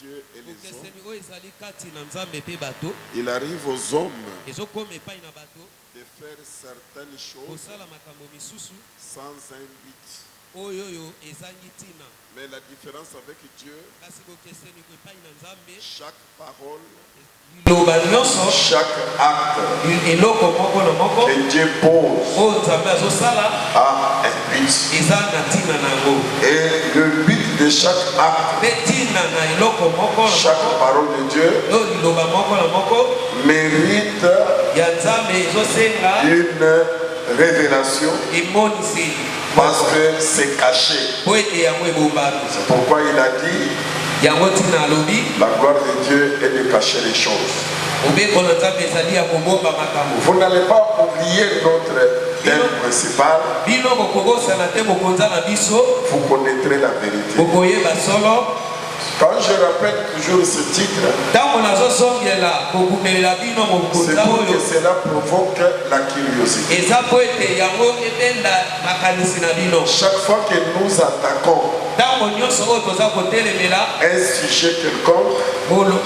Dieu et les hommes, il arrive aux hommes de faire certaines choses sans un but. Mais la différence avec Dieu, chaque parole, chaque acte que Dieu pose a un but. Et le but de chaque acte, chaque parole de Dieu mérite une révélation parce que c'est caché. C'est pourquoi il a dit la gloire de Dieu est de cacher les choses. Vous n'allez pas oublier notre thème principal. Vous connaîtrez la vérité. Quand je rappelle toujours ce titre, c'est pour que cela provoque la curiosité. Chaque fois que nous attaquons un sujet quelconque, pendant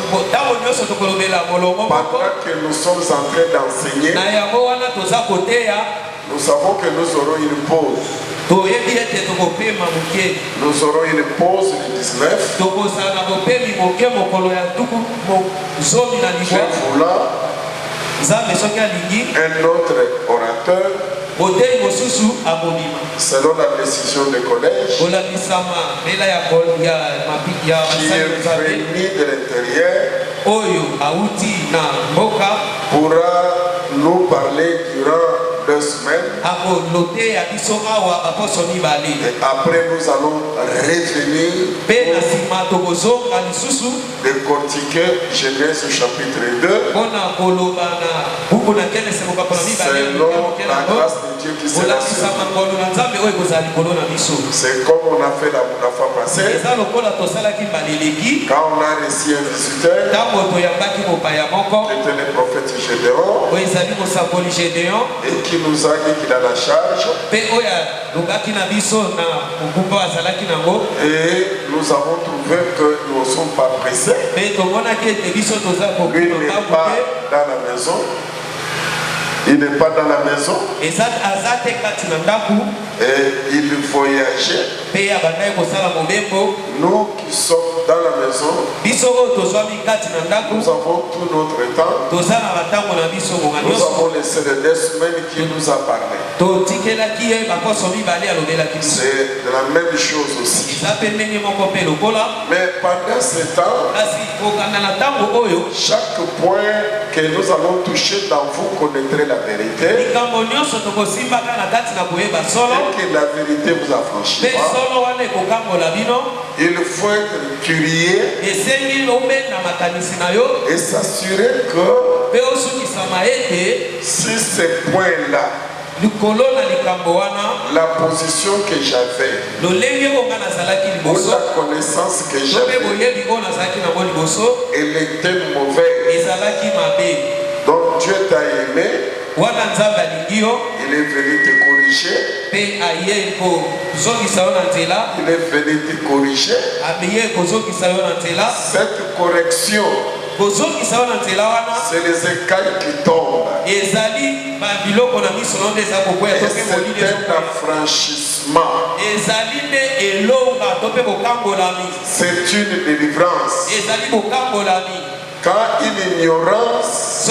que nous sommes en train d'enseigner, nous savons que nous aurons une pause. Nous aurons une pause du 19. Un autre orateur, selon la décision du collège, qui est venu de l'intérieur, pourra nous parler durant 2 semaines. Et après nous allons revenir décortiquer Genèse chapitre 2 selon la grâce de Dieu qui sera sur nous. C'est comme on a fait la fois passée, quand on a reçu un visiteur c'était le prophète Gédéon, et qui nous a dit qu'il a la charge, et nous avons trouvé que nous ne sommes pas pressés. Lui n'est pas dans la maison. Il n'est pas dans la maison. Et il voyageait. Nous qui sommes dans la maison, nous avons tout notre temps. Nous avons laissé les 2 semaines qui nous a parlé. C'est de la même chose aussi. Mais pendant ce temps, chaque point que nous allons toucher dans vous connaîtrez la vérité. Et que la vérité vous affranchira. Il faut être curieux et s'assurer que si ces points-là, la position que j'avais, ou la connaissance que j'avais, elle était mauvaise. Donc Dieu t'a aimé, il est venu te corriger. Il est venu te corriger. Cette correction, c'est les écailles qui tombent. Et c'est un affranchissement. C'est une délivrance. Quand une ignorance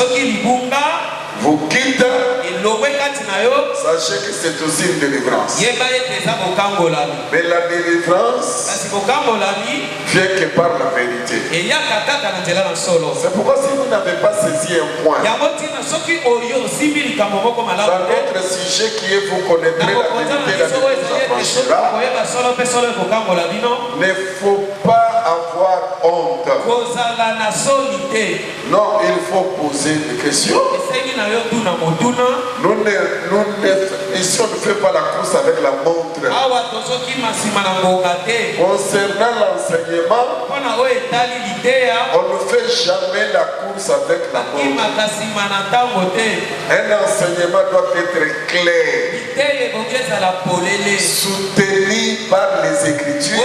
vous quitte, sachez que c'est aussi une délivrance. Mais la délivrance vient que par la vérité. C'est pourquoi si vous n'avez pas saisi un point, dans notre sujet qui est vous connaîtrez la vérité, la vérité vous affranchira, ne faut pas avoir honte. Non, il faut poser des questions. Ici on ne fait pas la course avec la montre. Concernant l'enseignement, on ne fait jamais la course avec la montre. Un enseignement doit être clair, soutenu par les Écritures,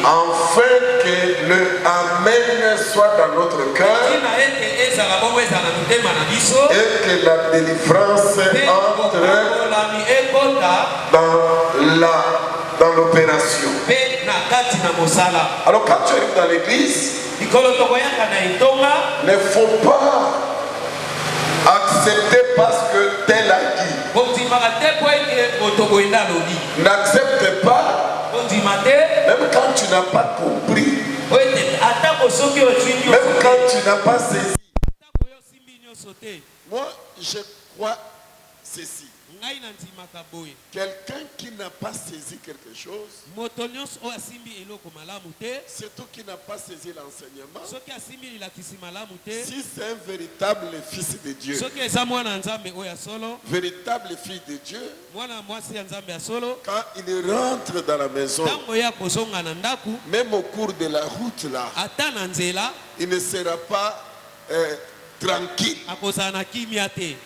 en soit dans notre cœur et que la délivrance entre dans l'opération. Alors quand tu arrives dans l'église, il ne faut pas accepter parce que tel a dit. N'accepte pas, même quand tu n'as pas compris, même quand tu n'as pas saisi. Moi, je crois ceci. Quelqu'un qui n'a pas saisi quelque chose, surtout qui n'a pas saisi l'enseignement, si c'est un véritable fils de Dieu, véritable fille de Dieu, quand il rentre dans la maison, même au cours de la route là, il ne sera pas tranquille.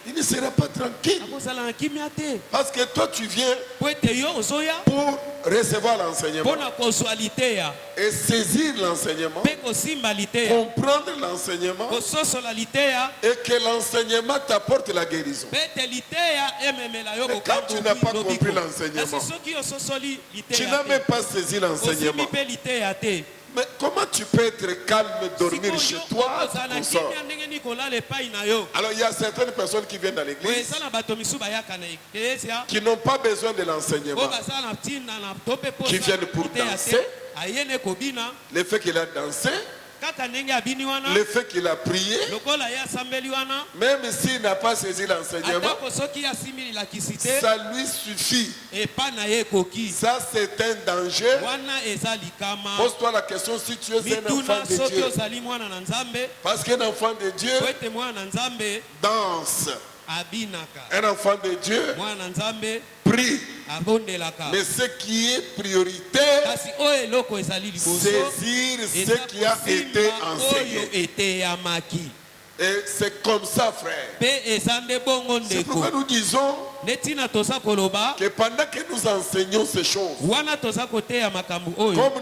Il ne sera pas tranquille. Parce que toi tu viens pour recevoir l'enseignement et saisir l'enseignement, comprendre l'enseignement et que l'enseignement t'apporte la guérison. Mais quand tu n'as pas compris l'enseignement, tu n'as même pas saisi l'enseignement. Mais comment tu peux être calme, dormir chez toi, tout ça? Alors il y a certaines personnes qui viennent dans l'église qui n'ont pas besoin de l'enseignement, qui viennent pour danser. Le fait qu'il a dansé, le fait qu'il a prié, même s'il n'a pas saisi l'enseignement, ça lui suffit. Ça c'est un danger. Pose-toi la question si tu es un enfant de Dieu. Parce qu'un enfant de Dieu danse. Un enfant de Dieu prie. Mais ce qui est prioritaire, saisir ce qui a été enseigné. Et c'est comme ça, frère. C'est pourquoi nous disons que pendant que nous enseignons ces choses, comme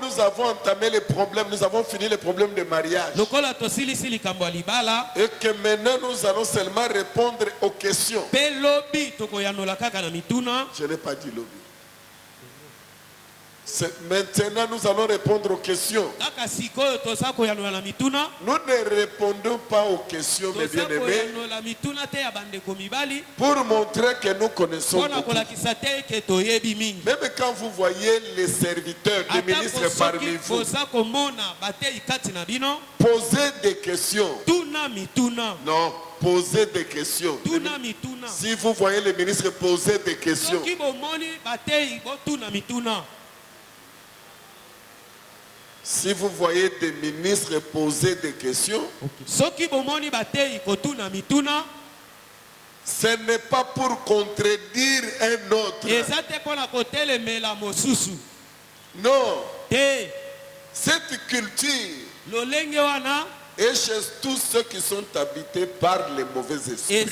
nous avons entamé les problèmes, nous avons fini les problèmes de mariage, et que maintenant nous allons seulement répondre aux questions. Je n'ai pas dit lobby. Maintenant, nous allons répondre aux questions. Nous ne répondons pas aux questions, mes bien-aimés, pour montrer que nous connaissons beaucoup. Même quand vous voyez les serviteurs, les ministres parmi vous, posez des questions. Non, posez des questions. Si vous voyez les ministres poser des questions, si vous voyez des ministres poser des questions, ce n'est pas pour contredire un autre. Non. Cette culture et chez tous ceux qui sont habités par les mauvais esprits.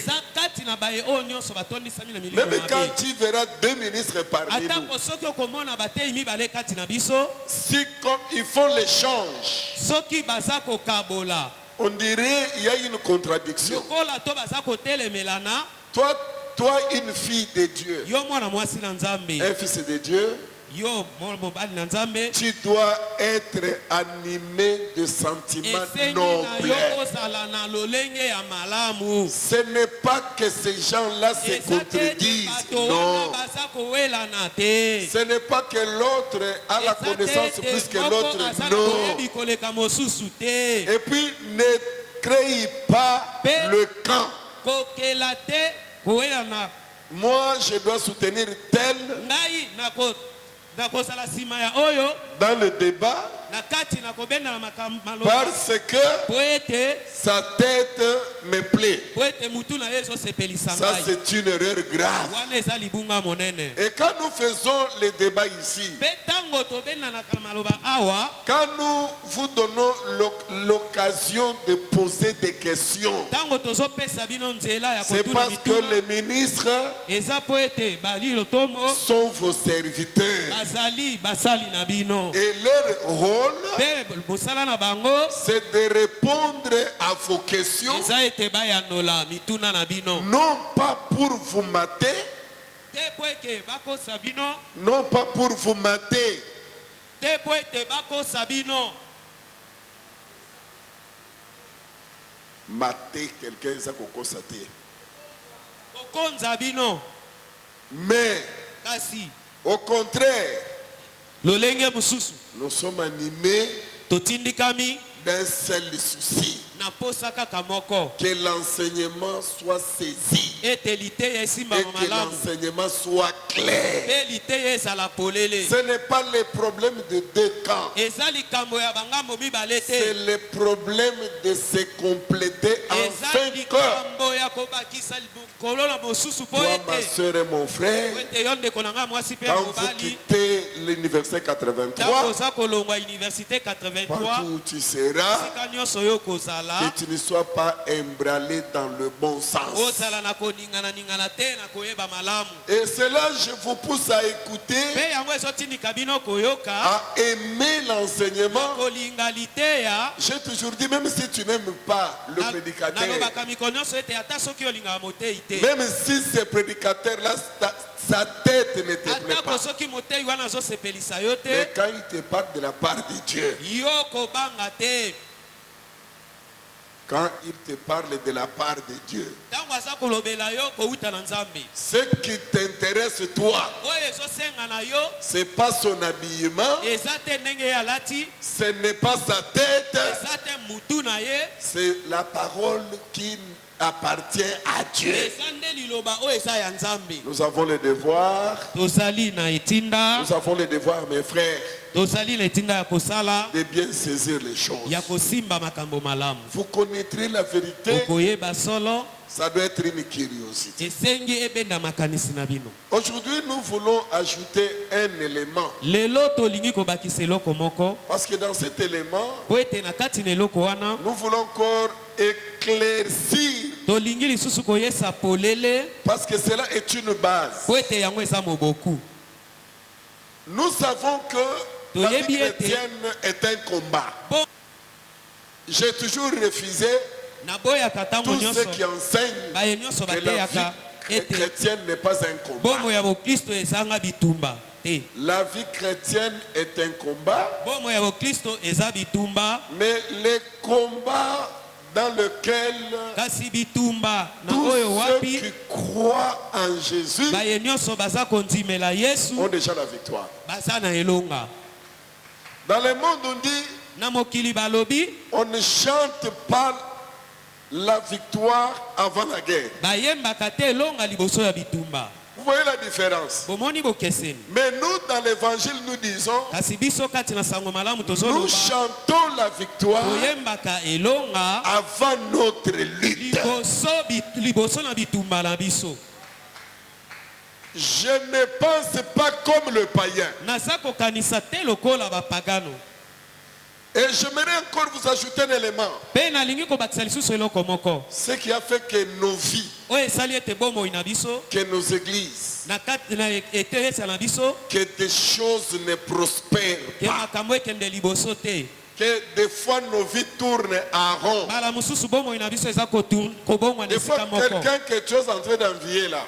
Même quand tu verras deux ministres parmi nous, si comme ils font l'échange, on dirait qu'il y a une contradiction. Toi une fille de Dieu, un fils de Dieu, tu dois être animé de sentiments nobles. Ce n'est pas que ces gens-là se contredisent. Non. Ce n'est pas que l'autre a la connaissance plus que l'autre. Non. Et puis ne crée pas le camp. Moi, je dois soutenir tel. Dans le débat, parce que sa tête me plaît. Ça, c'est une erreur grave. Et quand nous faisons les débats ici, quand nous vous donnons l'occasion de poser des questions, c'est parce que les ministres sont vos serviteurs. Et leur rôle, rôle, c'est de répondre à vos questions, non pas pour vous mater, non pas pour vous mater, mater quelqu'un, ça qu'on constate. Mais au contraire, nous sommes animés d'un seul souci, que l'enseignement soit saisi et que l'enseignement soit clair. Ce n'est pas le problème de deux camps, c'est le problème de se compléter en 5 heures. Toi, ma soeur et mon frère, quand vous quittez l'université 83, partout où tu seras, que tu ne sois pas emballé dans le bon sens. Et cela, je vous pousse à écouter, à aimer l'enseignement. J'ai toujours dit, même si tu n'aimes pas le prédicateur, même si ce prédicateur-là, sa tête ne te plaît pas, mais quand il te parle de la part de Dieu, quand il te parle de la part de Dieu, ce qui t'intéresse toi, ce n'est pas son habillement, ce n'est pas sa tête, c'est la parole qui appartient à Dieu. Nous avons le devoir, mes frères, de bien saisir les choses. Vous connaîtrez la vérité, ça doit être une curiosité. Aujourd'hui, nous voulons ajouter un élément. Parce que dans cet élément, nous voulons encore éclaircir. Parce que cela est une base. Nous savons que la vie chrétienne est un combat. J'ai toujours refusé tous ceux qui enseignent que la vie chrétienne n'est pas un combat. La vie chrétienne est un combat, mais les combats dans lequel tous ceux qui croient en Jésus ont déjà la victoire. Dans le monde, on dit, on ne chante pas la victoire avant la guerre. Vous voyez la différence? Mais nous, dans l'évangile, nous disons, nous chantons la victoire avant notre lutte. Je ne pense pas comme le païen. Et j'aimerais encore vous ajouter un élément. Ce qui a fait que nos vies, que nos églises, que des choses ne prospèrent pas, que des fois nos vies tournent en rond. Des fois, quelqu'un que tu es en train d'envier là,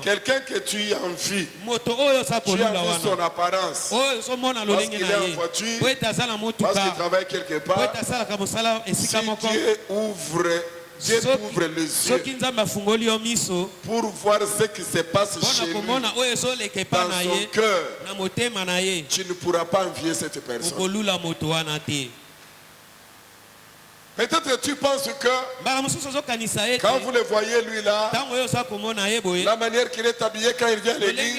quelqu'un que tu envies, tu envies son apparence, parce qu'il est en voiture, parce qu'il travaille quelque part. Si Dieu ouvre les yeux pour voir ce qui se passe chez lui, dans son cœur, tu ne pourras pas envier cette personne. Peut-être que tu penses que quand vous le voyez lui là, la manière qu'il est habillé quand il vient à l'église,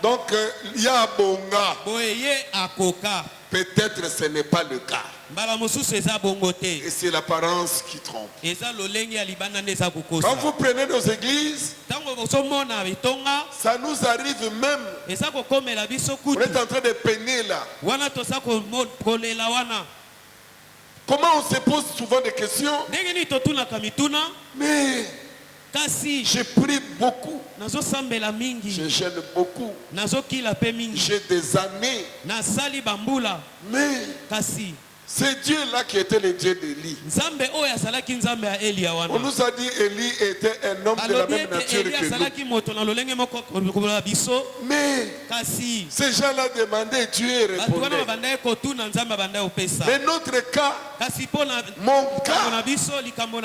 donc il y a un bon gars. Peut-être ce n'est pas le cas. Et c'est l'apparence qui trompe. Quand vous prenez nos églises, ça nous arrive même. On est en train de peiner là. Comment on se pose souvent des questions? Mais Je prie beaucoup. Je gêne beaucoup. J'ai des années. Mais c'est Dieu là qui était le Dieu d'Élie. On nous a dit Élie était un homme de la même nature que nous. Mais ces gens-là demandaient, Dieu répondait. Mais notre cas, mon cas,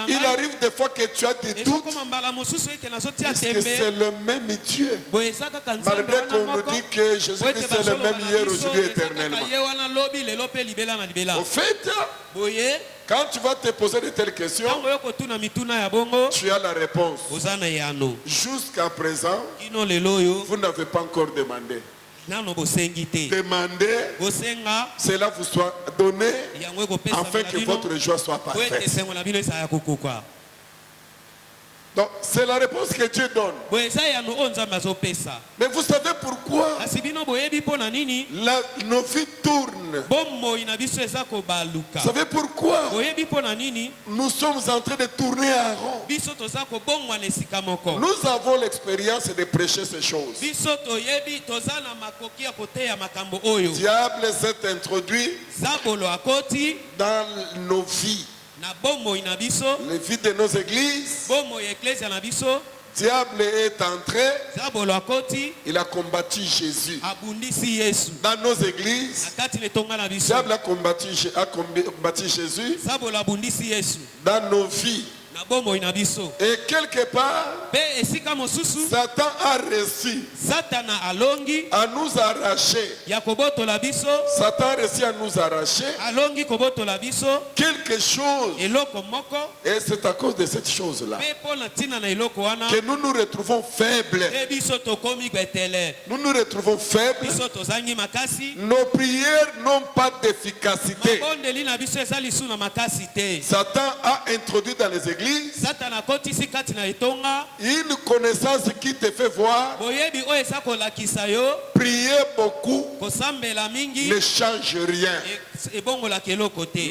il arrive des fois que tu as des doutes. Est-ce que c'est le même Dieu? Malgré qu'on nous dit que Jésus-Christ est le même hier, aujourd'hui, éternellement. En fait, quand tu vas te poser de telles questions, tu as la réponse. Jusqu'à présent, vous n'avez pas encore demandé. Demandez, cela vous soit donné afin que votre joie soit parfaite. Donc, c'est la réponse que Dieu donne. Mais vous savez pourquoi nos vies tournent? Vous savez pourquoi nous sommes en train de tourner en rond? Nous avons l'expérience de prêcher ces choses. Le diable s'est introduit dans nos vies. Les vies de nos églises. Le diable est entré. Il a combattu Jésus. Dans nos églises, le diable a combattu Jésus. Dans nos vies. Et quelque part, Satan a réussi à nous arracher. Satan a réussi à nous arracher quelque chose. Et c'est à cause de cette chose-là que nous nous retrouvons faibles. Nous nous retrouvons faibles. Nos prières n'ont pas d'efficacité. Satan a introduit dans les églises une connaissance qui te fait voir prier beaucoup ne change rien.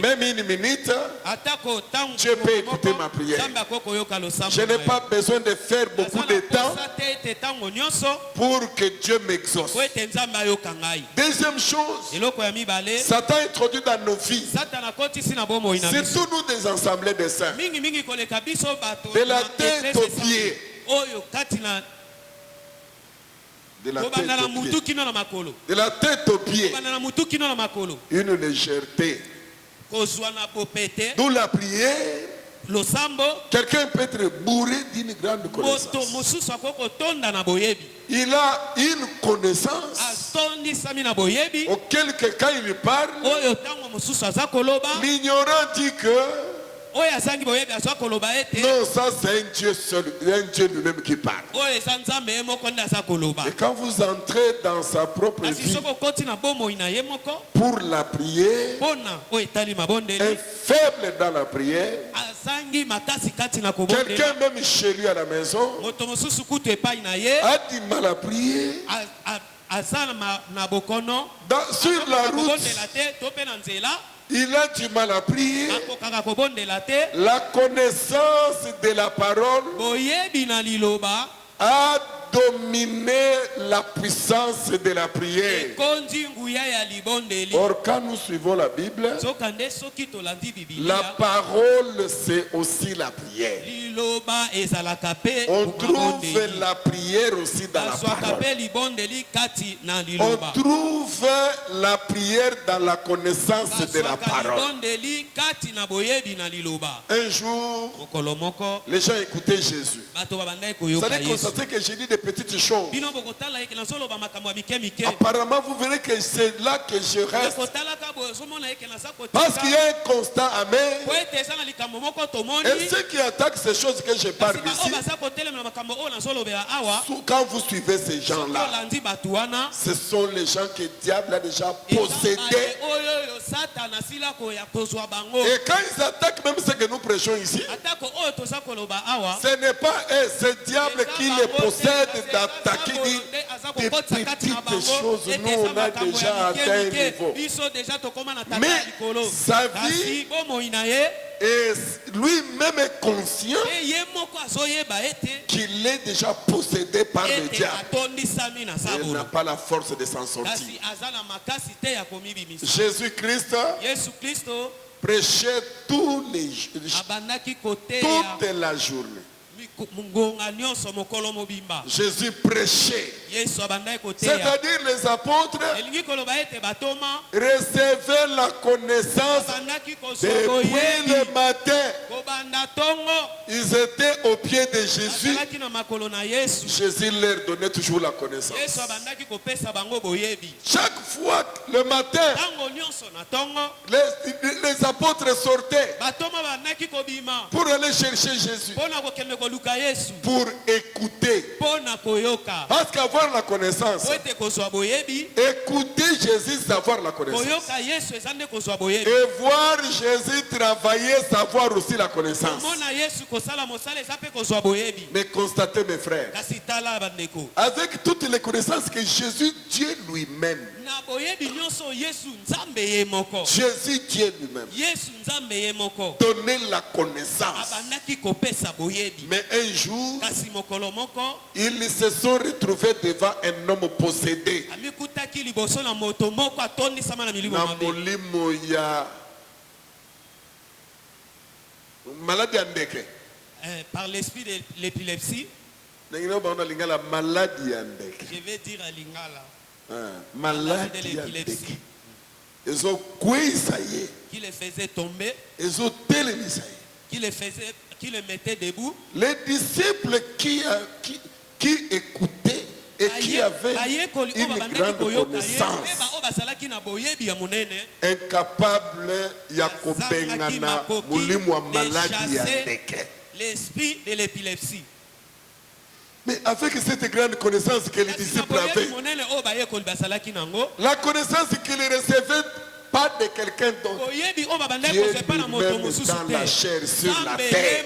Même une minute, Dieu peut écouter ma prière. Je n'ai pas besoin de faire beaucoup de temps pour que Dieu m'exauce. Deuxième chose, Satan introduit dans nos vies, surtout nous des assemblées de saints, de la tête aux pieds. De la tête aux pieds. Une légèreté. D'où la prière. Quelqu'un peut être bourré d'une grande connaissance. Il a une connaissance auquel quand il parle, l'ignorant dit que non, ça c'est un Dieu seul, un Dieu lui-même qui parle. Et quand vous entrez dans sa propre vie pour la prière, un faible dans la prière, quelqu'un même chez lui à la maison a du mal à prier. Sur la route, il a du mal à prier. La connaissance de la parole a dominé la puissance de la prière. Or, quand nous suivons la Bible, la parole c'est aussi la prière. On trouve la prière aussi dans la parole. On trouve la prière dans la connaissance de la parole. Un jour, les gens écoutaient Jésus. Vous allez constater que j'ai dit des petites choses. Apparemment, vous verrez que c'est là que je reste. Parce qu'il y a un constant amer. Et ceux qui attaquent ces choses que je parle ici, quand vous suivez ces gens-là, ce sont les gens que le diable a déjà possédés. Et quand ils attaquent même ce que nous prêchons ici, ce n'est pas eux, c'est le diable qui les possède d'attaquer. des petites choses, nous on a déjà atteint un niveau. Mais sa vie, et lui-même est conscient qu'il est déjà possédé par le diable. Il n'a pas la force de s'en sortir. Jésus-Christ prêchait toute la journée. Jésus prêchait. C'est-à-dire les apôtres recevaient la connaissance depuis le matin. Ils étaient au pied de Jésus. Jésus leur donnait toujours la connaissance. Chaque fois le matin, les apôtres sortaient pour aller chercher Jésus, pour écouter. Parce qu'avoir la connaissance, écouter Jésus, savoir la connaissance. Et voir Jésus travailler, savoir aussi la connaissance. Mais constatez, mes frères, avec toutes les connaissances que Jésus, Dieu lui-même, Jésus, Dieu lui-même, donnait la connaissance. Mais un jour, ils se sont retrouvés devant un homme possédé. Par l'esprit de l'épilepsie, je vais dire à Lingala, maladie de l'épilepsie. Qui les faisait tomber, qui les mettait debout. Les disciples qui écoutaient et qui avaient une grande connaissance, incapables l'esprit de l'épilepsie. Mais avec cette grande connaissance que les disciples avaient, la connaissance qu'ils recevaient pas de quelqu'un d'autre, Dieu lui-même dans la chair sur la terre.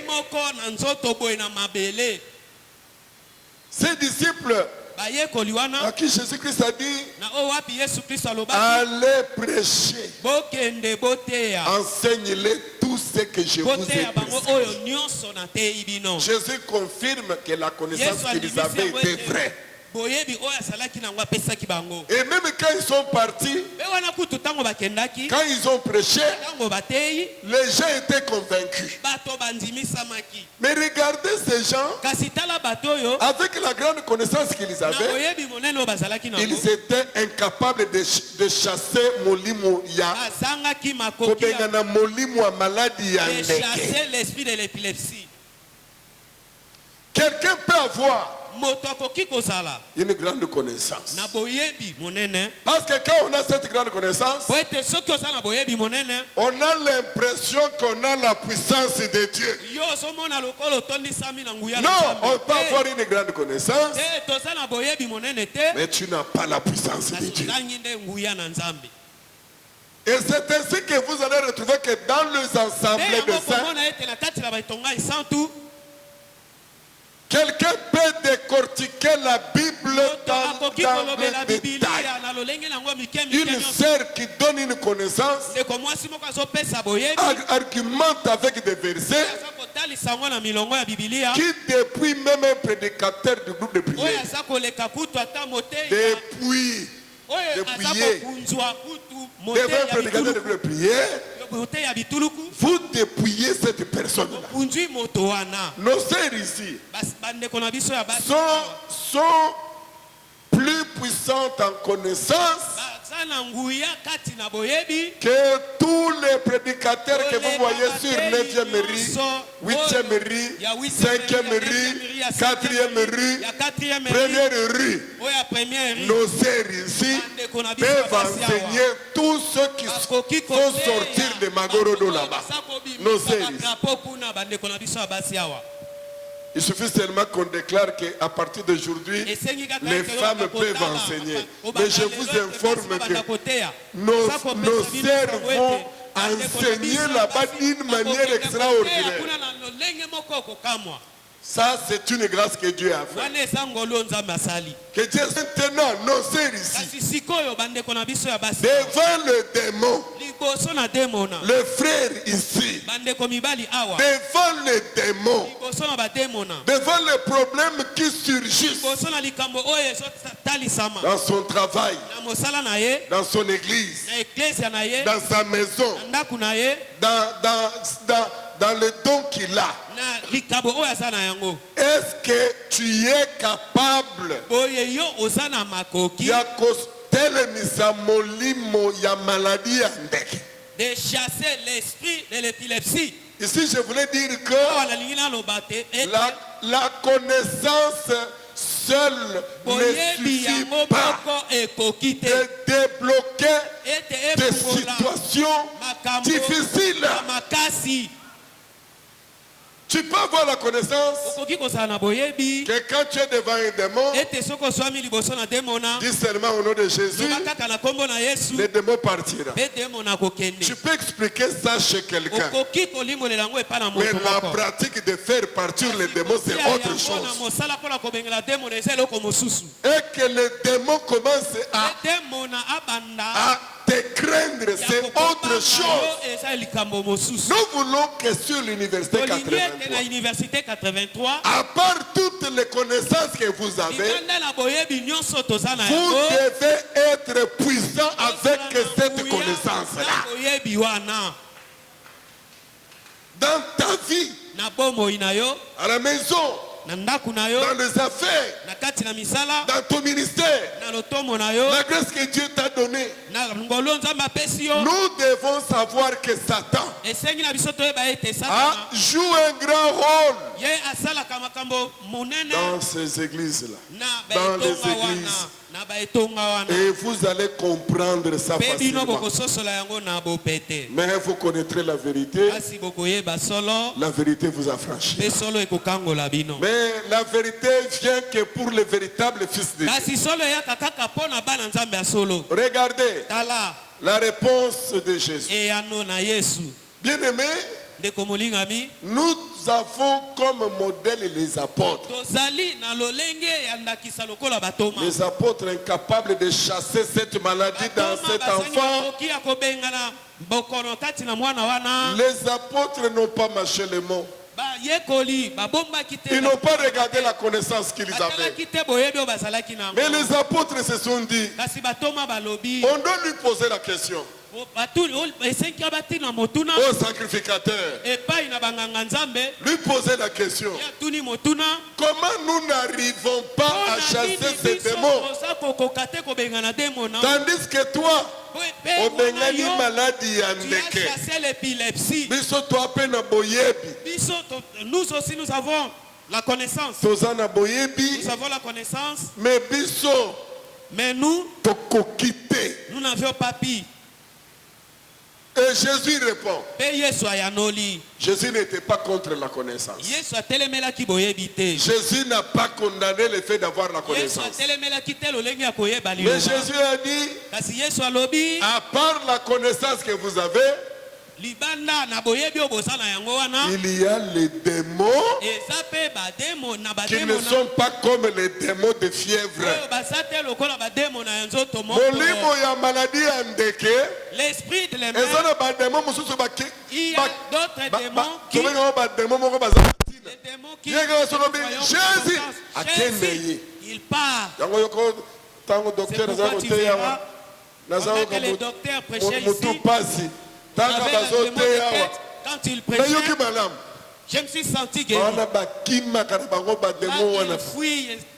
Ces disciples à qui Jésus-Christ a dit, allez prêcher, enseignez-les tout ce que je vous ai prescrit. Jésus confirme que la connaissance qu'ils avaient était vraie. Et même quand ils sont partis, quand ils ont prêché, les gens étaient convaincus. Mais regardez ces gens, avec la grande connaissance qu'ils avaient, ils étaient incapables de chasser l'esprit de l'épilepsie. Quelqu'un peut avoir une grande connaissance. Parce que quand on a cette grande connaissance, on a l'impression qu'on a la puissance de Dieu. Non, on peut avoir une grande connaissance, mais tu n'as pas la puissance de Dieu. Et c'est ainsi que vous allez retrouver que dans les assemblées de saints, quelqu'un peut décortiquer la Bible dans le détail. Une sœur qui donne une connaissance argumente avec des versets qui, depuis même un prédicateur du groupe de prière, devant un prédicateur du groupe de prière, vous dépouillez cette personne-là. Nos sœurs ici sont plus puissantes en connaissance que tous les prédicateurs que vous voyez sur 9e rue, 8e rue, 5e rue, 4e rue, 1e rue. Nos sœurs ici peuvent enseigner tous ceux qui font sortir de Magorodo là-bas. Nos sœurs ici. Il suffit seulement qu'on déclare qu'à partir d'aujourd'hui, les femmes peuvent enseigner. Mais je vous informe que nos sœurs vont enseigner là-bas d'une manière extraordinaire. Ça, c'est une grâce que Dieu a fait. Que Dieu maintenant annoncé ici. Devant le démon. Le frère ici. Devant le démon. Devant les problèmes qui surgissent. Dans son travail. Dans son église. Dans sa maison. Dans le don qu'il a. Est-ce que tu es capable de chasser l'esprit de l'épilepsie? Ici, je voulais dire que la connaissance seule ne suffit pas de débloquer des situations difficiles. Tu peux avoir la connaissance que quand tu es devant un démon, dis seulement au nom de Jésus, le démon partira. Tu peux expliquer ça chez quelqu'un. Mais la pratique de faire partir les démons, c'est autre chose. Et que le démon commence à te craindre, c'est autre chose. Nous voulons que sur l'université 83, à part toutes les connaissances que vous avez, vous devez être puissant avec cette connaissance-là. Dans ta vie, à la maison, dans les affaires, dans ton ministère, la grâce que Dieu t'a donnée, nous devons savoir que Satan joue un grand rôle dans ces églises-là, dans les églises. Et vous allez comprendre ça facilement. Mais vous connaîtrez la vérité. La vérité vous affranchit. Mais la vérité vient que pour les véritables fils de Dieu. Regardez la réponse de Jésus. Bien-aimé, nous avons comme modèle les apôtres. Les apôtres incapables de chasser cette maladie dans cet enfant. Les apôtres n'ont pas mâché les mots. Ils n'ont pas regardé la connaissance qu'ils avaient. Mais les apôtres se sont dit, on doit lui poser la question. Au sacrificateur, lui poser la question. Comment nous n'arrivons pas à chasser ces démons? Tandis que toi, nous aussi nous avons la connaissance. Nous avons la connaissance. Mais nous n'avions pas pu. Et Jésus répond. Jésus n'était pas contre la connaissance. Jésus n'a pas condamné le fait d'avoir la connaissance. Mais Jésus a dit, à part la connaissance que vous avez, il y a les démons qui ne sont pas comme les démons de fièvre. L'esprit de l'aimer. Il y a d'autres démons qui... Les démons qui... Jésus, il part. C'est pourquoi tu verras, pendant que les docteurs prêchaient ici, quand il prêchait, je me suis senti guéri.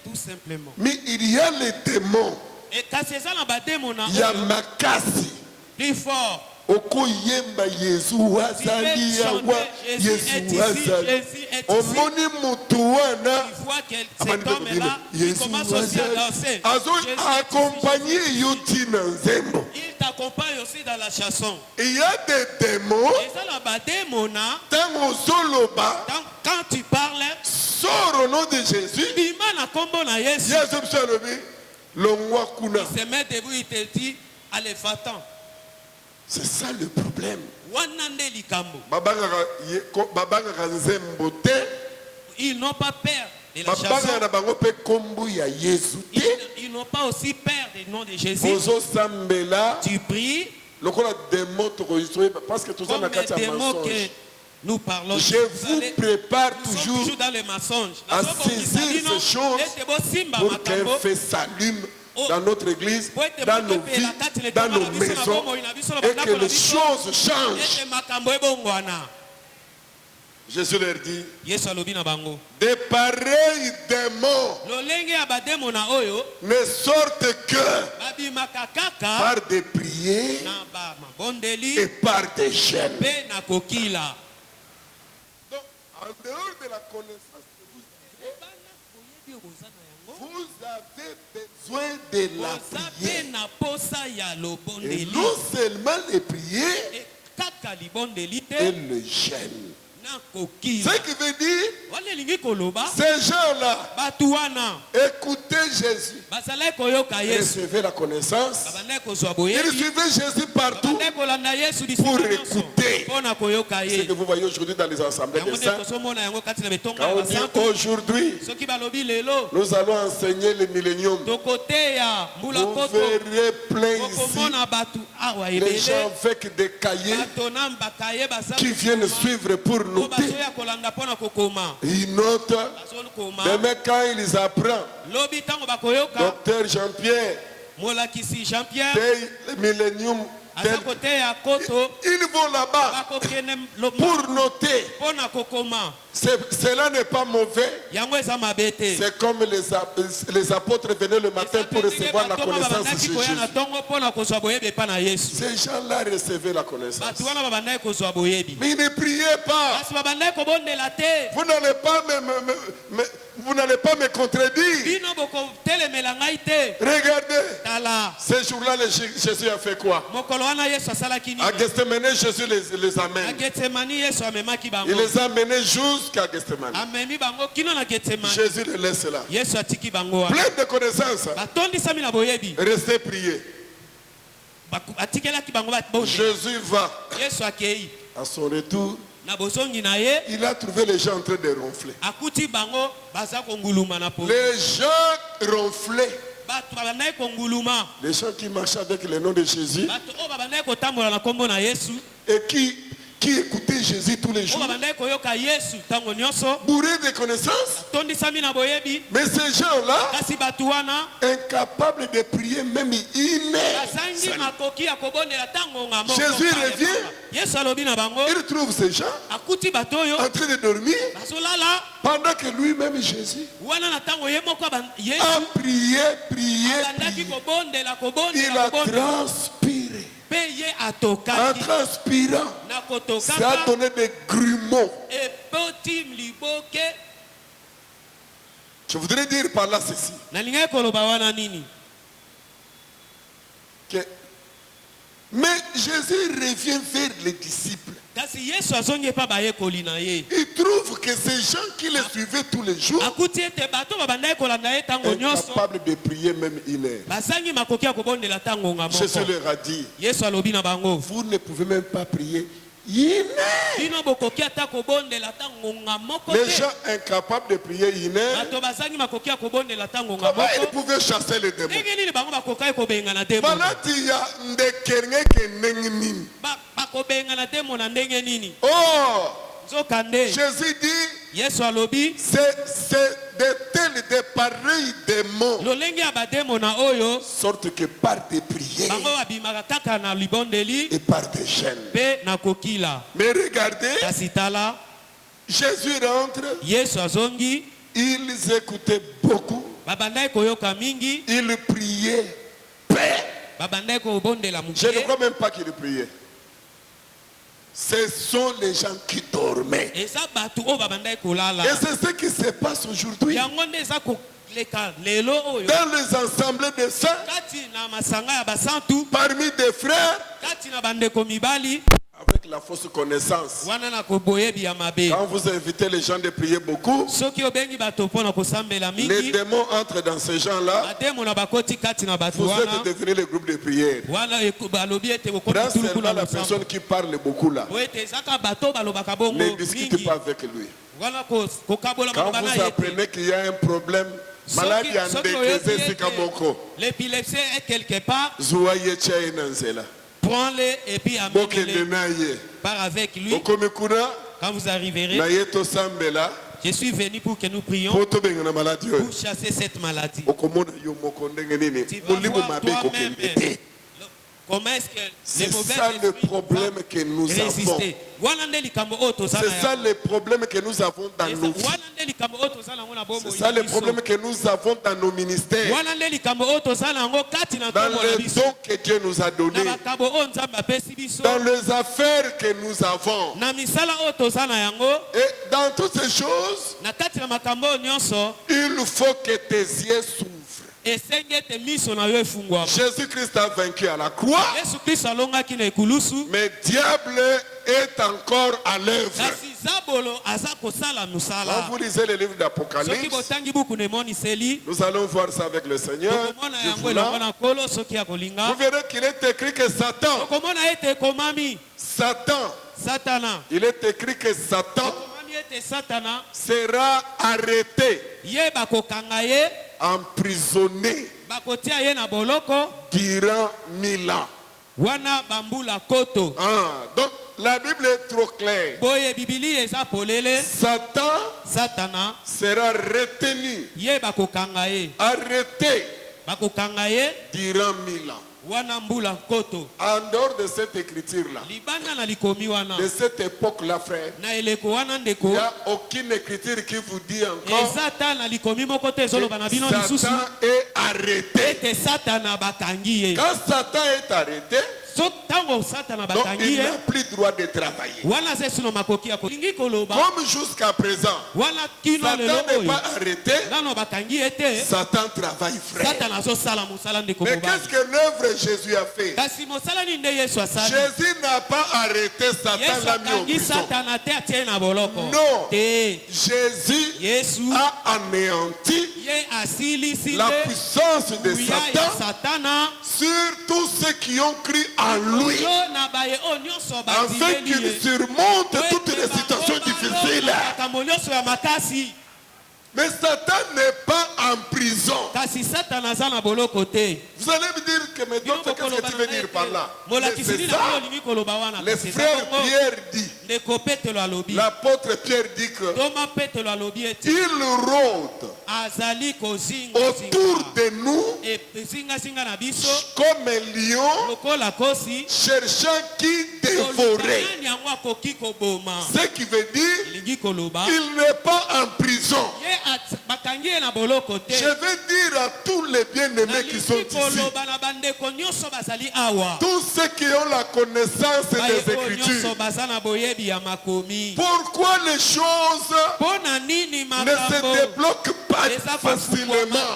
Tout simplement. Mais il y a les démons. Et quand c'est ça, il y a Makasi. Plus fort. Okoyemba Yesu wazali yawa Yesu wazali omoni mutuana cet homme-là il commence aussi à danser. Accompagné Yutina Nzembo. Il t'accompagne aussi dans la chanson. Il y a des démons. Quand tu parles, sors au nom de Jésus. Il se met debout, il te dit, allez, va-t'en. C'est ça le problème. Ils n'ont pas peur de la chanson. Ils n'ont pas aussi peur du nom de Jésus. Tu pries. Parce que tout ça comme des mots que nous parlons. Je vous prépare toujours dans le mensonge. À saisir ces choses pour qu'un feu s'allume dans notre église, dans nos vies, dans nos maisons, et que les choses changent. Jésus leur dit, de pareils démons ne sortent que par des prières et par des jeûnes. Donc, en dehors de la connaissance que vous avez besoin de la prière. Et non seulement les prières et le jeûne. Ce qui veut dire, ces gens-là, écoutez Jésus, recevez la connaissance, et recevez Jésus partout pour écouter. Ce que vous voyez aujourd'hui dans les assemblées des saints, quand on dit aujourd'hui, nous allons enseigner le millénium. Vous verrez plein ici, les gens avec des cahiers qui viennent suivre pour noter. Il note, demain quand ils apprennent, docteur Jean-Pierre, paye le millénium. Ils vont là-bas pour noter. Cela n'est pas mauvais. C'est comme les apôtres venaient le matin pour recevoir la connaissance de Jésus. Ces gens-là recevaient la connaissance. Mais ils ne priaient pas. Vous n'allez pas me contredire. Regardez. Ces jours-là, Jésus a fait quoi? À Gethsemane, Jésus les amène. Il les a menés jusqu'à Gethsemane. Jésus les laisse là. Plein de connaissances. Restez priés. Jésus va. À son retour, il a trouvé les gens en train de ronfler. Les gens ronflaient. Les gens qui marchaient avec le nom de Jésus et qui écoutaient Jésus tous les jours, bourrés de connaissances. Mais ces gens-là, incapables de prier même une heure. Jésus revient, il trouve ces gens en train de dormir, pendant que lui-même Jésus a prié. Il a transpiré. En transpirant, ça a donné des grumeaux. Je voudrais dire par là ceci. Mais Jésus revient vers les disciples. Il trouve que ces gens qui les suivaient tous les jours, incapables de prier même une heure. Jésus leur a dit, vous ne pouvez même pas prier une heure. Les gens incapables de prier une heure, comment ils pouvaient chasser les démons? Oh, Jésus dit, c'est de tels, de pareils démons, sorte que par des prières et par des jeûnes. Mais regardez, Jésus rentre, ils écoutaient beaucoup, ils priaient paix. Je ne crois même pas qu'ils priaient. Ce sont les gens qui dormaient. Et c'est ce qui se passe aujourd'hui. Dans les assemblées des saints, parmi des frères, avec la fausse connaissance. Quand vous invitez les gens de prier beaucoup, les démons entrent dans ces gens-là. Vous êtes devenus le groupe de prière. Prends seulement la personne qui parle beaucoup là. Ne discute pas avec lui. Quand vous apprenez qu'il y a un problème, maladie en décrété, c'est comme l'épilepsie est quelque part. Prends-le et puis amène-le. Pars avec lui. Quand vous arriverez, je suis venu pour que nous prions pour chasser cette maladie. Tu vas voir toi-même comment est-ce que c'est ça le problème que nous avons. C'est ça le problème que nous avons dans nos vies. C'est ça le problème que nous avons dans nos ministères. Dans les dons que Dieu nous a donnés. Dans les affaires que nous avons. Et dans toutes ces choses, il faut que tes yeux s'ouvrent. Jésus-Christ a vaincu à la croix. Mais le diable est encore à l'œuvre. Quand vous lisez le livre d'Apocalypse, nous allons voir ça avec le Seigneur. Vous verrez qu'il est écrit que Satan, il est écrit que Satan sera arrêté, emprisonné durant 1000 ans. Donc la Bible est trop claire. Satan sera retenu, arrêté durant 1000 ans. En dehors de cette écriture-là, de cette époque-là, frère, il n'y a aucune écriture qui vous dit encore que Satan est arrêté. Quand Satan est arrêté, donc il n'a plus droit de travailler. Comme jusqu'à présent, Satan n'est pas arrêté, Satan travaille, frère. Mais qu'est-ce que l'œuvre Jésus a fait? Jésus n'a pas arrêté Satan, l'a mis en prison. Non, Jésus a anéanti la puissance de Satan sur tous ceux qui ont cru en lui, afin qu'il surmonte toutes les situations difficiles. Mais Satan n'est pas en prison. Vous allez me dire que maintenant, qu'est-ce que tu veux dire par là? C'est ça. Le frère Pierre dit, l'apôtre Pierre dit que il rôde autour de nous comme un lion cherchant qui dévorer. Ce qui veut dire qu'il n'est pas en prison. Je veux dire à tous les bien-aimés qui sont ici, tous ceux qui ont la connaissance des Écritures, pourquoi les choses ne se débloquent pas facilement?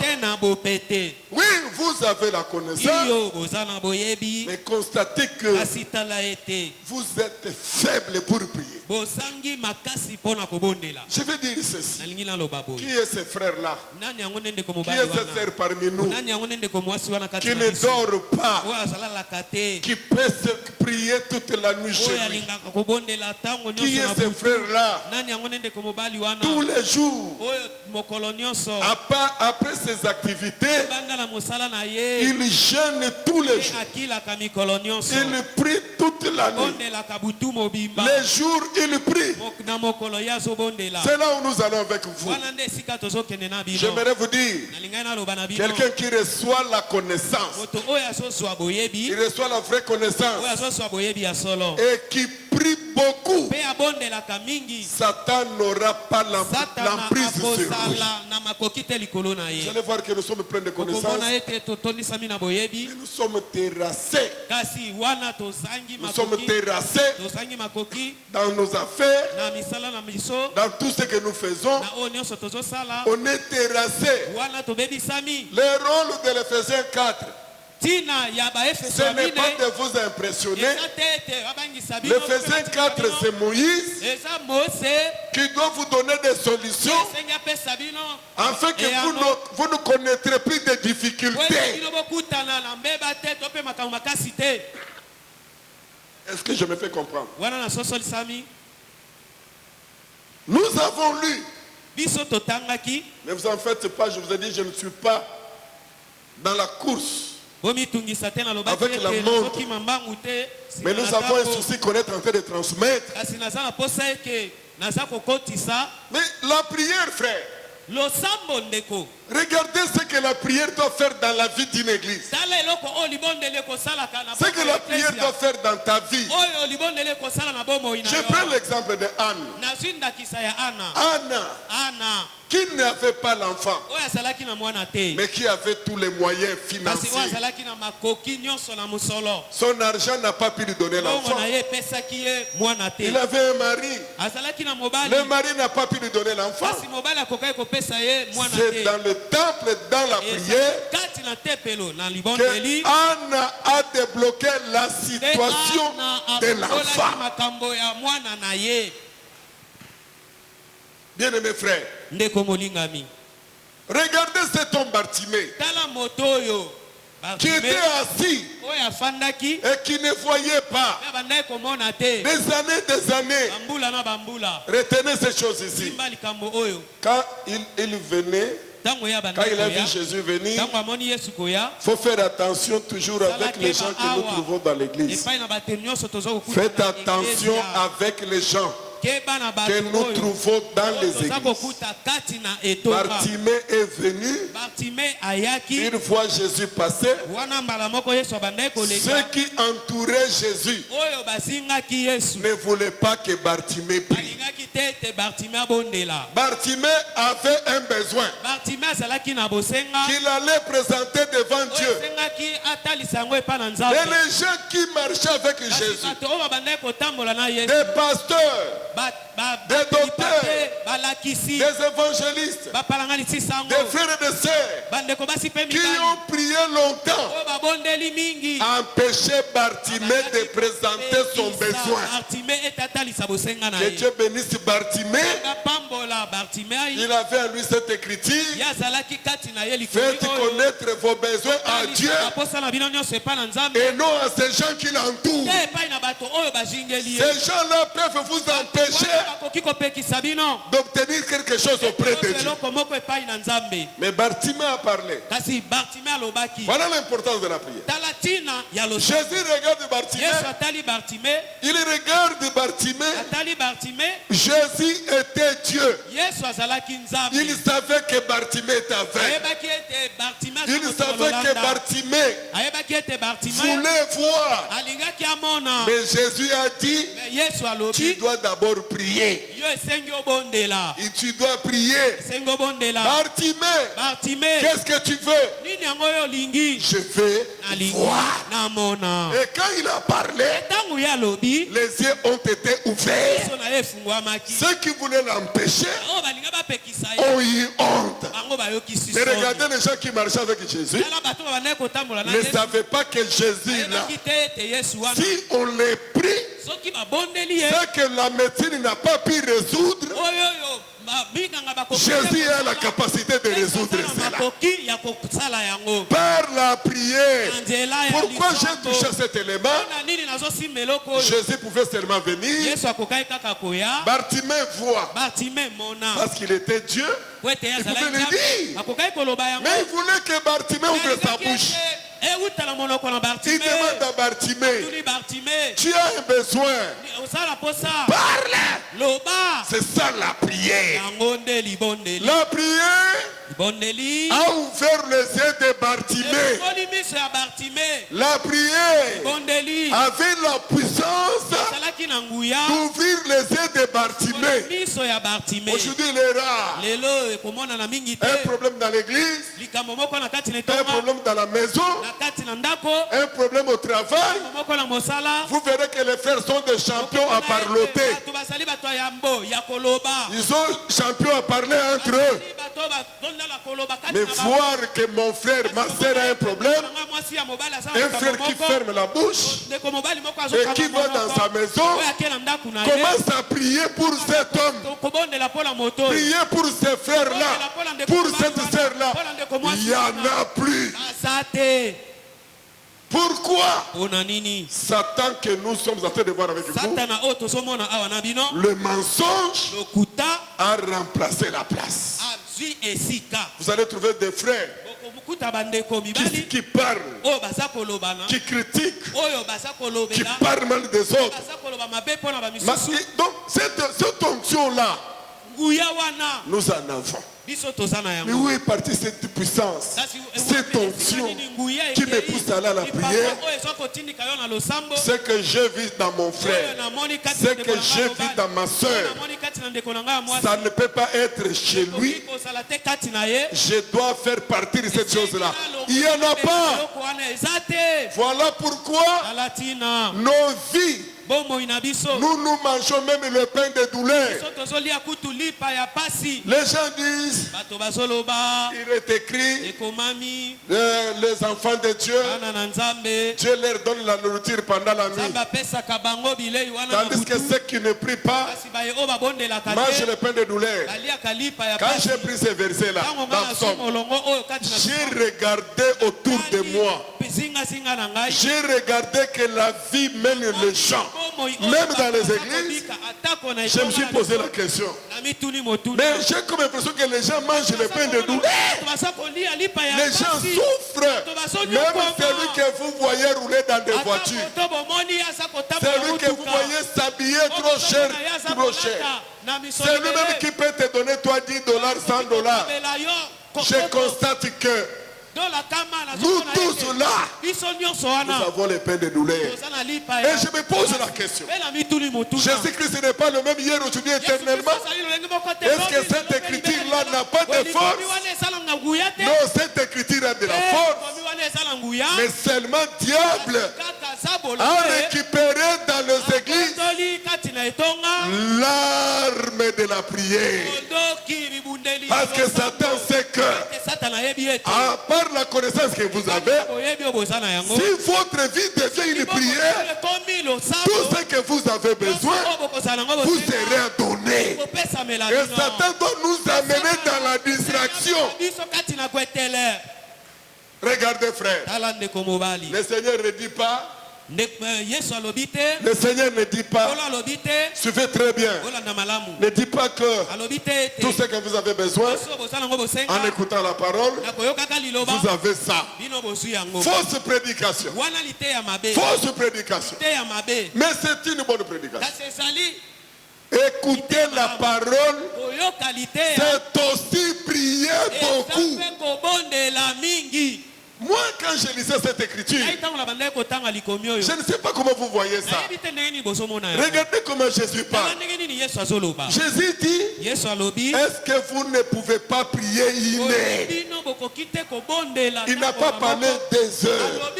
Oui, vous avez la connaissance, mais constatez que vous êtes faible pour prier. Je veux dire ceci. Qui est ce frère-là? Qui est ce frère parmi nous qui ne dort pas, qui peut se prier toute la nuit chez lui? Qui est ce frère-là? Tous les jours, après ses activités, il jeûne tous les jours. Il prie toute la nuit. Les jours, il prie. C'est là où nous allons avec vous. J'aimerais vous dire, quelqu'un qui reçoit la connaissance, il reçoit la vraie connaissance et qui prie beaucoup, Satan n'aura pas l'emprise sur lui. Vous allez voir que nous sommes pleins de connaissances, mais nous sommes terrassés. Nous sommes terrassés dans nos affaires, dans tout ce que nous faisons. On est terrassé. Le rôle de l'Éphésiens 4, ce n'est pas de vous impressionner. L'Éphésiens 4, c'est Moïse qui doit vous donner des solutions afin que vous ne connaîtrez plus de difficultés. Est-ce que je me fais comprendre? Nous avons lu. Ne vous en faites pas, je vous ai dit, je ne suis pas dans la course avec la montre. Mais nous avons un souci qu'on est en train de transmettre. Mais la prière, frère. Regardez ce que la prière doit faire dans la vie d'une église. Ce que la prière doit faire dans ta vie. Je prends l'exemple de Anne. Anna, qui n'avait pas l'enfant, mais qui avait tous les moyens financiers. Son argent n'a pas pu lui donner l'enfant. Il avait un mari. Le mari n'a pas pu lui donner l'enfant. C'est dans le temple, dans la prière, que Anna a débloqué la situation de l'enfant. Bien-aimés frères, regardez cet homme Bartimée qui était assis et qui ne voyait pas des années. Retenez ces choses ici. Quand il venait, quand il a vu Jésus venir, il faut faire attention toujours avec les gens que nous trouvons dans l'église. Faites attention avec les gens que nous trouvons dans les églises. Bartimée est venu. Il voit Jésus passer. Ceux qui entouraient Jésus ne voulaient pas que Bartimée prie. Bartimée avait un besoin qu'il allait présenter devant Dieu. Et les gens qui marchaient avec Jésus, des pasteurs, des docteurs, des évangélistes, des frères et des sœurs qui ont prié longtemps empêchaient Bartimée de présenter son besoin. Que Dieu bénisse Bartimée. Il avait en lui cette écriture: faites connaître vos besoins à Dieu et non à ces gens qui l'entourent. Ces gens-là peuvent vous empêcher d'obtenir quelque chose auprès de Dieu. Mais Bartimée a parlé. Voilà l'importance de la prière. Jésus regarde Bartimée. Il regarde Bartimée. Jésus était Dieu. Il savait que Bartimée était aveugle. Il savait que Bartimée voulait voir. Mais Jésus a dit: tu dois d'abord prier. Et tu dois prier. Bartimée, qu'est-ce que tu veux? Je veux voir. Et quand il a parlé, les yeux ont été ouverts. Ceux qui voulaient l'empêcher ont eu honte. Mais regardez les gens qui marchaient avec Jésus, ne savaient pas que Jésus est là. Si on les prie, ce que la médecine n'a pas pu résoudre, Jésus a la capacité de résoudre cela par la prière. Pourquoi j'ai touché cet élément? Jésus pouvait seulement venir. Bartimée voit parce qu'il était Dieu. Il pouvait le dire, mais il voulait que Bartimée ouvre sa bouche. Il demande à Bartimée: tu as un besoin, parle. C'est ça la prière. La prière a ouvert les yeux de Bartimée. La prière avait la puissance d'ouvrir les yeux de Bartimée. Aujourd'hui il est rare. Un problème dans l'église, un problème dans la maison, un problème au travail. Vous verrez que les frères sont des champions à parloter. Ils sont champions à parler entre eux. Mais voir que mon frère, ma soeur a un problème, un frère qui ferme la bouche et qui va dans sa maison, commence à prier pour cet homme, prier pour ces frères-là, pour cette sœur-là. Il n'y en a plus. Pourquoi? Satan que nous sommes en train de voir avec vous, le mensonge a remplacé la place. Vous allez trouver des frères qui parlent, qui critiquent, qui parlent mal des autres. Donc cette onction-là, nous en avons. Mais où est partie cette puissance, cette onction qui me pousse à aller à la prière? Ce que je vis dans mon frère, ce que je vis dans ma soeur, ça ne peut pas être chez lui. Je dois faire partie de cette chose-là. Il n'y en a pas. Voilà pourquoi nos vies, nous mangeons même le pain de douleur. Les gens disent, il est écrit, les enfants de Dieu, Dieu leur donne la nourriture pendant la nuit. Tandis que ceux qui ne prient pas mangent le pain de douleur. Quand j'ai pris ces versets-là, j'ai regardé autour de moi. J'ai regardé que la vie mène les gens. Même dans les églises, je me suis posé la question. Mais j'ai comme l'impression que les gens mangent le pain de douleur. Les gens souffrent. Même celui que vous voyez rouler dans des voitures, celui que vous voyez s'habiller trop cher, c'est lui-même qui peut te donner toi $10, $100. Je constate que nous tous là, nous avons les peines de douleur. Et je me pose la question. Jésus-Christ n'est pas le même hier, aujourd'hui, éternellement. Est-ce que cette écriture-là n'a pas de force? Non, cette écriture a de la force. Mais seulement diable a récupéré dans les églises l'arme de la prière. Parce que Satan sait que, à part la connaissance que vous avez, si votre vie devient une prière, tout ce que vous avez besoin vous sera donné. Et Satan doit nous amener dans la distraction. Regardez, frère, le Seigneur ne dit pas, le Seigneur ne dit pas, suivez très bien, ne dit pas que tout ce que vous avez besoin, en écoutant la parole, vous avez ça. Fausse prédication. Fausse prédication. Mais c'est une bonne prédication. Écouter la parole, c'est aussi prier beaucoup. Moi, quand je lisais cette écriture, je ne sais pas comment vous voyez ça. Regardez comment Jésus parle. Jésus dit, est-ce que vous ne pouvez pas prier une heure? Il n'a pas parlé des heures.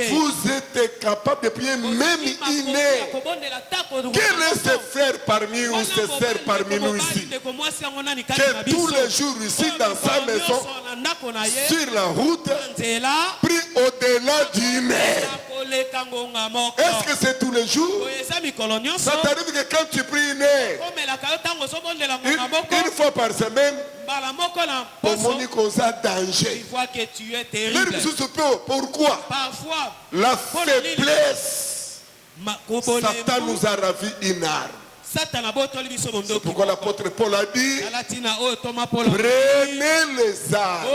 Vous êtes capable de prier même une heure. Quel est ce frère parmi ou ce sœur parmi nous ici, que tous les jours ici dans sa maison, sur la route, prie au-delà d'une heure? Est-ce que c'est tous les jours? Ça t'arrive que quand tu pries une heure, une fois par semaine, au Monique on a danger. Pourquoi? La faiblesse. Satan nous a ravi une arme. C'est pourquoi l'apôtre Paul a dit, prenez les armes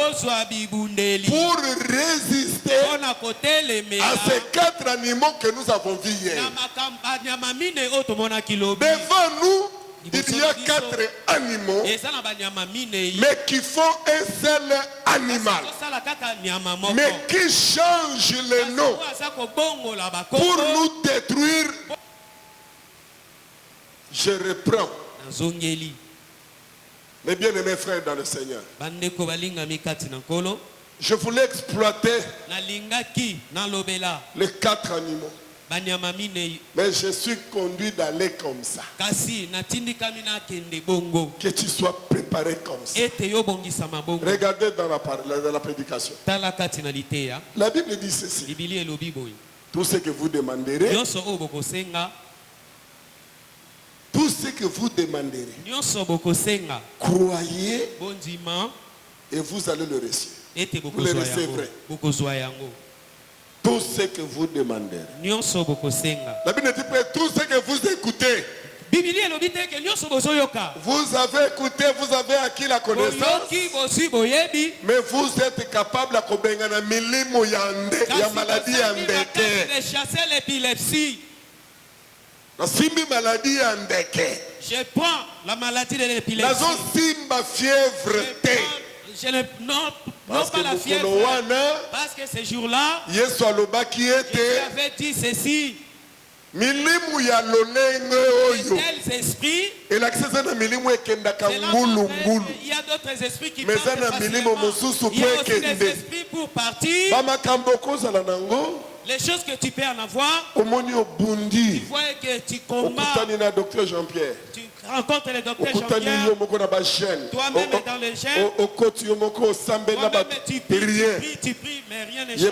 pour résister à ces 4 animaux que nous avons vus hier. Devant nous, il y a 4 animaux, mais qui font un seul animal, mais qui changent le nom pour nous détruire. Je reprends. Mes bien-aimés frères dans le Seigneur, je voulais exploiter les 4 animaux, mais je suis conduit d'aller comme ça. Que tu sois préparé comme ça. Regardez dans la prédication. La Bible dit ceci: tout ce que vous demanderez, tout ce que vous demanderez, croyez et vous allez le recevoir. Vous le recevrez. Tout ce que vous demanderez. La Bible dit que tout ce que vous écoutez, Vous avez écouté, vous avez acquis la connaissance. Mais vous êtes capable de kobengana milimo ya maladie ya ndeke. Chasser l'épilepsie. Simbi maladie ya ndeke. Je prends la maladie de l'épilepsie. Nazo simba fièvre te. Je ne non pas la fièvre. Parce que ce jour-là, Yesu alobaki ete avait dit ceci. Milimu ya lolenge oyo. Tels esprits. Et l'accès na milimu ekendaka ngulu ngulu. Il y a d'autres esprits qui partent facilement. Il y a aussi des esprits pour partir. Bamakambo kozala nango. Les choses que tu peux en avoir. Omoni obundi. Tu vois que tu combats. Okutani na docteur Jean-Pierre. Tu rencontres le docteur Jean-Pierre. Toi-même dans les chaînes. Toi-même tu pries, mais rien ne change.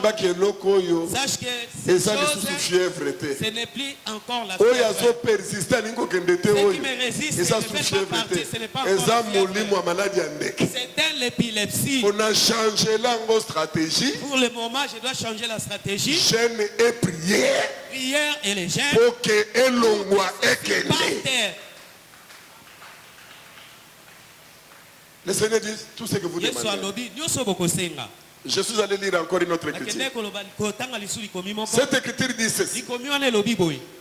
Sache que ce n'est plus encore la fièvre. Ce qui me résiste, ce n'est pas parti, ce n'est pas encore la fièvre. C'est l'épilepsie. On a changé la stratégie. Pour le moment, je dois changer la stratégie. Jeûne et prière. Prière et les jeûnes. Pour que elongwa ekende. Le Seigneur dit tout ce que vous demandez. Je suis allé lire encore une autre écriture. Cette écriture dit ceci.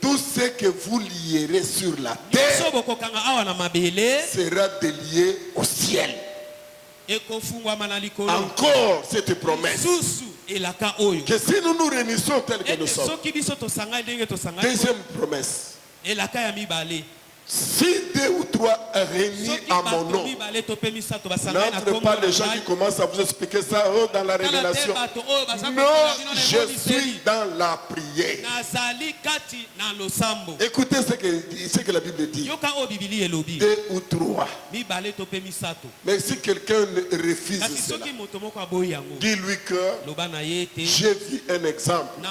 Tout ce que vous lierez sur la terre sera délié au ciel. Encore cette promesse. Que si nous nous réunissons tels que nous sommes. Deuxième promesse. Si 2 ou 3 réunis à mon nom, n'entre pas les gens qui commencent à vous expliquer ça dans la révélation. Non, je suis dans la prière. Écoutez ce que la Bible dit. 2 ou 3. Mais si quelqu'un refuse cela, dis-lui que j'ai vu un exemple.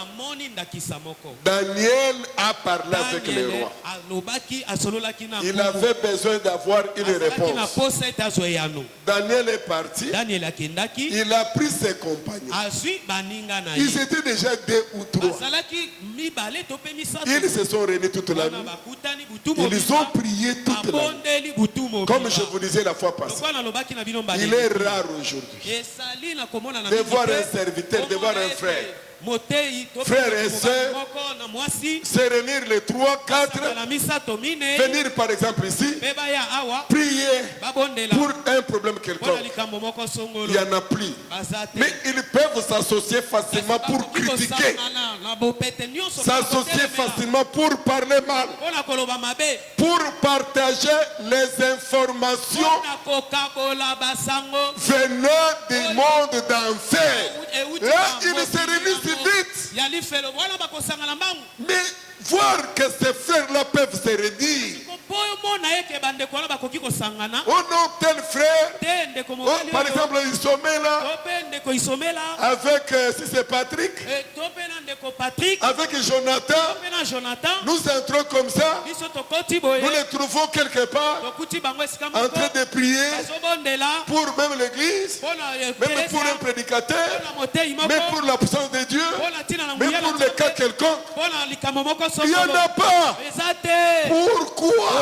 Daniel a parlé avec le roi. Il avait besoin d'avoir une réponse. Daniel est parti. Il a pris ses compagnons. Ils étaient déjà 2 ou 3. Ils se sont réunis toute la nuit. Ils ont prié toute la nuit. Comme je vous disais la fois passée. Il est rare aujourd'hui de voir un serviteur, de voir un frère. Frères et sœurs, se réunir les 3, 4, venir par exemple ici, prier pour un problème quelconque. Il n'y en a plus. Mais ils peuvent s'associer facilement pour critiquer, s'associer facilement pour parler mal, pour partager les informations venant du monde d'enfer. Là, ils se réunissent vite. Mais voir que ces frères-là peuvent se réunir. Oh non, tel frère, par exemple, il sommet là, avec, si c'est Patrick, avec Jonathan, nous entrons comme ça, nous les trouvons quelque part, en train de prier, pour même l'église, même pour un prédicateur, même pour la puissance de Dieu, même pour le cas quelconque. Il n'y en a pas. Pourquoi?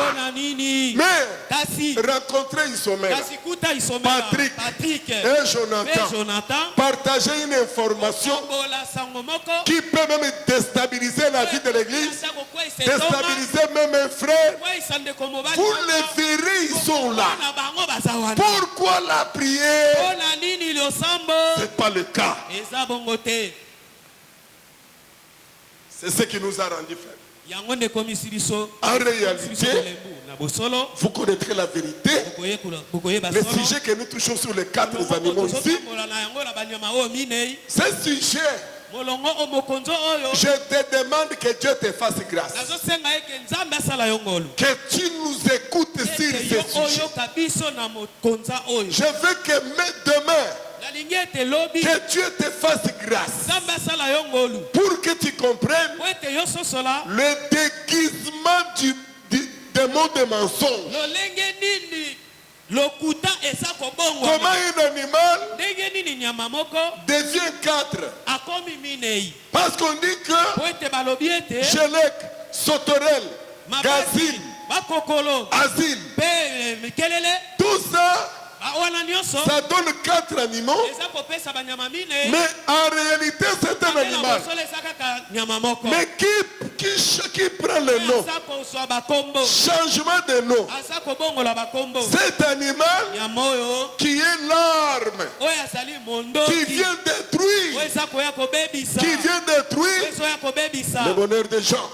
Mais rencontrer Isomel, Patrick et Jonathan, partager une information qui peut même déstabiliser la vie de l'église, déstabiliser même un frère. Vous les verrez, ils sont là. Pourquoi la prière? Ce n'est pas le cas. C'est ce qui nous a rendu faibles. En réalité, vous connaîtrez la vérité. Le sujet que nous touchons sur les 4 animaux ici, ce sujet, je te demande que Dieu te fasse grâce. Que tu nous écoutes sur ce sujet. Je veux que demain, que Dieu te fasse grâce pour que tu comprennes le déguisement des mots de mensonge. Comment un animal devient 4? Parce qu'on dit que Gélec, Sauterelle, Gazine, asile. Tout ça, ça donne 4 animaux, mais en réalité c'est un animal. Mais qui prend le nom? Changement de nom. Cet animal qui est l'arme, qui vient détruire, le bonheur des gens.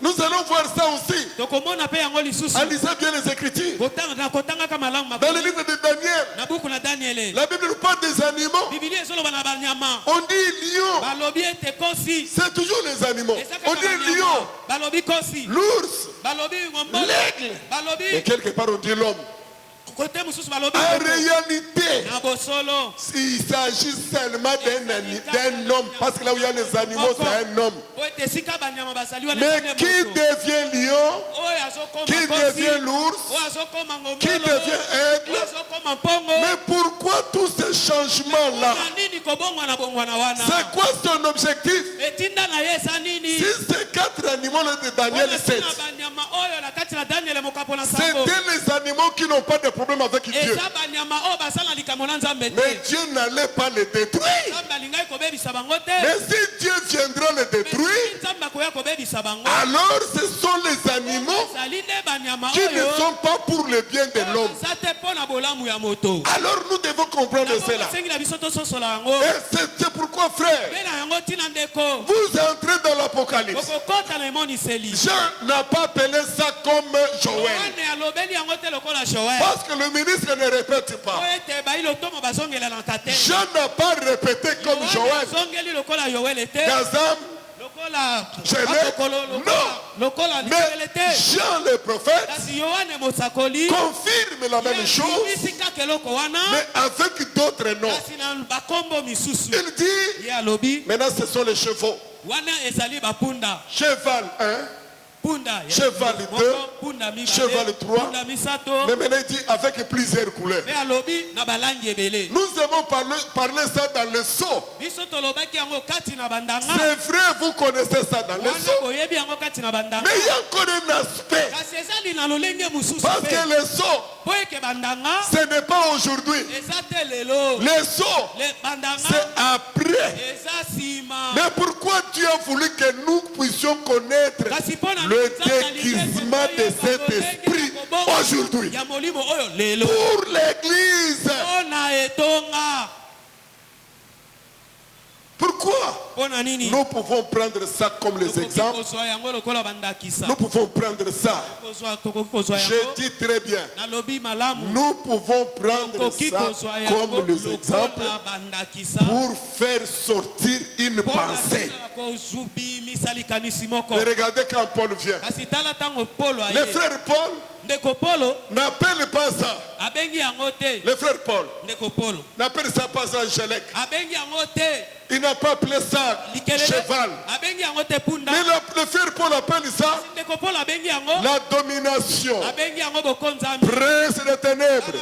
Nous allons voir ça aussi en lisant bien les Écritures. Dans le livre de Daniel, la Bible nous parle des animaux. On dit lion. C'est toujours les animaux. On dit lion, l'ours, l'aigle. Et quelque part on dit l'homme. En réalité, il s'agit seulement d'un homme, parce que là où il y a les animaux, c'est un homme. Mais qui devient lion, qui devient l'ours, qui devient aigle? Mais pourquoi tous ces changements-là? C'est quoi son objectif? Si ces 4 animaux de Daniel 7, c'était les animaux qui n'ont pas de problème avec Dieu. Mais Dieu n'allait pas les détruire. Mais si Dieu viendra les détruire, alors ce sont les animaux qui ne sont pas pour le bien de l'homme. Alors nous devons comprendre cela. Et c'est pourquoi, frère, vous entrez dans l'Apocalypse. Jean n'a pas appelé ça comme Joël, parce que le ministre ne répète pas. Jean n'a pas répété comme Joël. Gazam, non. Mais Jean le prophète confirme la même chose, mais avec d'autres noms. Il dit, maintenant ce sont les chevaux. Cheval 1, cheval 2, cheval 3, mais maintenant il dit avec plusieurs couleurs. Nous avons parlé ça dans le sceau. C'est vrai, vous connaissez ça dans le sceau. Mais il y a encore un aspect. Parce que le sceau, ce n'est pas aujourd'hui. Le sceau, c'est après. Mais pourquoi Dieu a voulu que nous puissions connaître le déguisement de cet esprit aujourd'hui pour l'Église? Pourquoi? Nous pouvons prendre ça comme les exemples. Nous pouvons prendre ça. Je dis très bien. Nous pouvons prendre ça comme les exemples pour faire sortir une pensée. Mais regardez quand Paul vient. Le frère Paul n'appelle pas ça. Le frère Paul n'appelle ça pas angélique. Il n'a pas appelé ça cheval. Mais le frère Paul appelle ça la domination. Prince des ténèbres.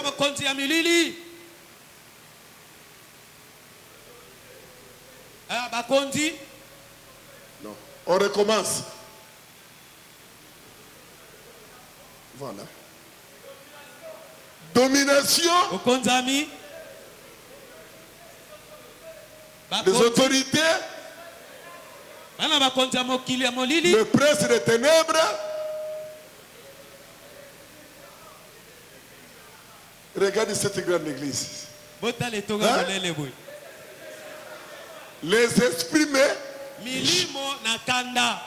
Non. On recommence. Voilà. Domination. Les autorités. Le prince des ténèbres. Regardez cette grande église. Hein? Les esprits, mais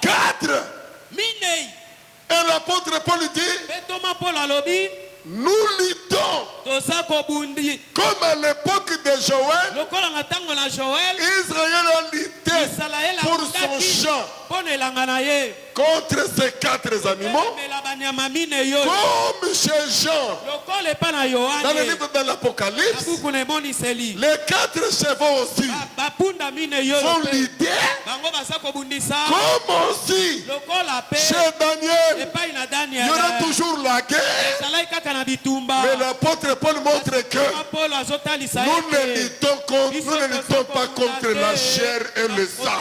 4. Et l'apôtre Paul dit, nous luttons comme à l'époque de Joël. Israël a lutté pour son champ contre ces 4 animaux, comme chez Jean dans le livre de l'Apocalypse. Les 4 chevaux aussi vont lutter, comme aussi chez Daniel. Il y aura toujours la guerre. Mais l'apôtre Paul montre que nous ne luttons pas contre la chair et le sang.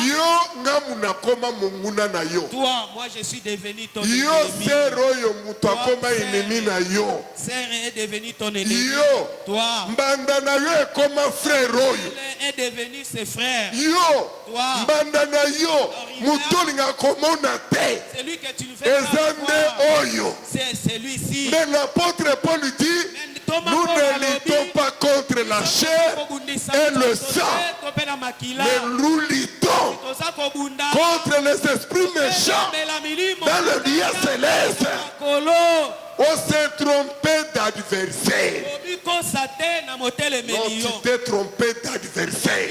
Yo ngamuna koma munguna na yo. Toi, moi je suis devenu ton ennemi. Yo sero yo muto akoma ennemi na yo. Sœur est devenu ton ennemi. Yo. Toi. Mbanda na yo ekoma frère oyo. Est devenu ses frères. Yo. Toi. Mbanda na yo muto linga komona te. C'est lui que tu ne fais pas. Ezande oyo. C'est celui-ci. Mais l'apôtre Paul dit, nous ne luttons pas contre la chair et le sang, mais nous luttons contre les esprits méchants dans le lieu céleste. On s'est trompé d'adversaire. Non, tu t'es trompé d'adversaire.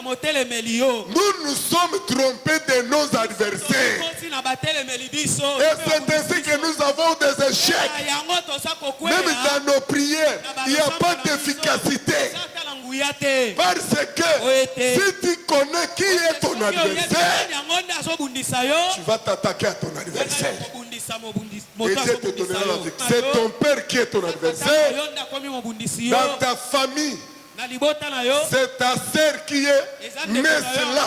Nous nous sommes trompés de nos adversaires. Et c'est ainsi que nous avons des échecs. Même dans nos prières, il n'y a pas d'efficacité. Parce que si tu connais qui est ton adversaire, tu vas t'attaquer à ton adversaire. Et Dieu te donnera la victoire. C'est ton père qui est ton adversaire. Dans ta famille, c'est ta sœur qui est mesla.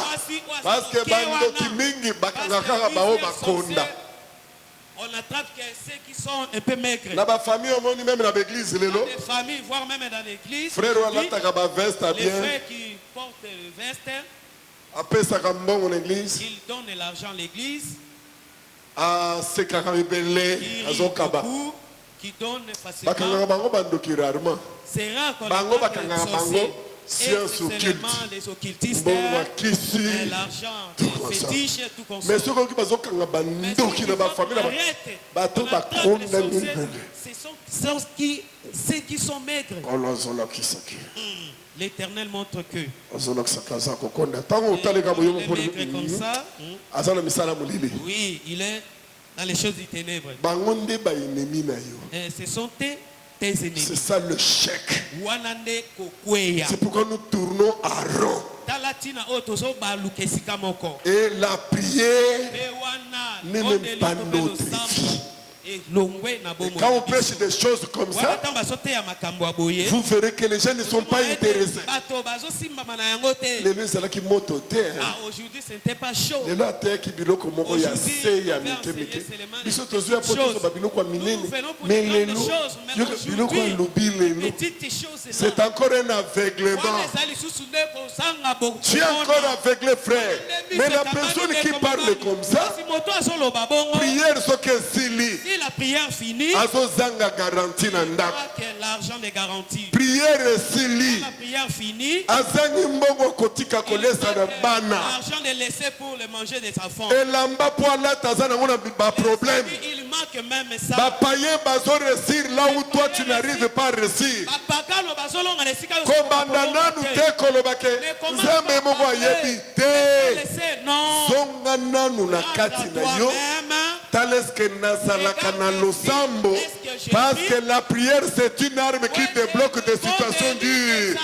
Parce que bando kimingi bakangaka bao bakonda. On attrape ceux qui sont un peu maigres. Dans la famille, on dit même dans l'église. Dans les familles, voire même dans l'église. Frère, les frères qui portent le veste, ils donnent l'argent à l'église. Ah, c'est quand même belé. Qui donnent facilement. C'est rare qu'on ait science occulte, les occultistes, l'argent, les fétiches, tout comme ça. Mais ceux qui sont maigres, l'Éternel montre que comme ça, oui, il est dans les choses du ténèbre. Et ce sont tes ennemis. C'est ça le chèque. C'est pourquoi nous tournons à rond. Et la prière n'est même pas notre vie. Et quand on prêche des choses comme ça, vous verrez que les gens ne sont pas intéressés. Les gens sont là qui montent au terre. Aujourd'hui, ce n'était pas chaud. Les gens qui biloko comme il y a c'est ya mike. Ils sont tous là pour que biloko minene. Mais les loups, biloko lobile. C'est encore un aveuglement. Tu es encore aveuglé, frère. Mais la personne qui parle comme ça, prière ce que c'est. La prière finie, l'argent est garanti. Prière sili. La prière finie, l'argent est laissé pour le manger des enfants. Il manque même ça. Là où toi tu n'arrives pas à réussir. Parce que la prière c'est une arme qui débloque des situations dures.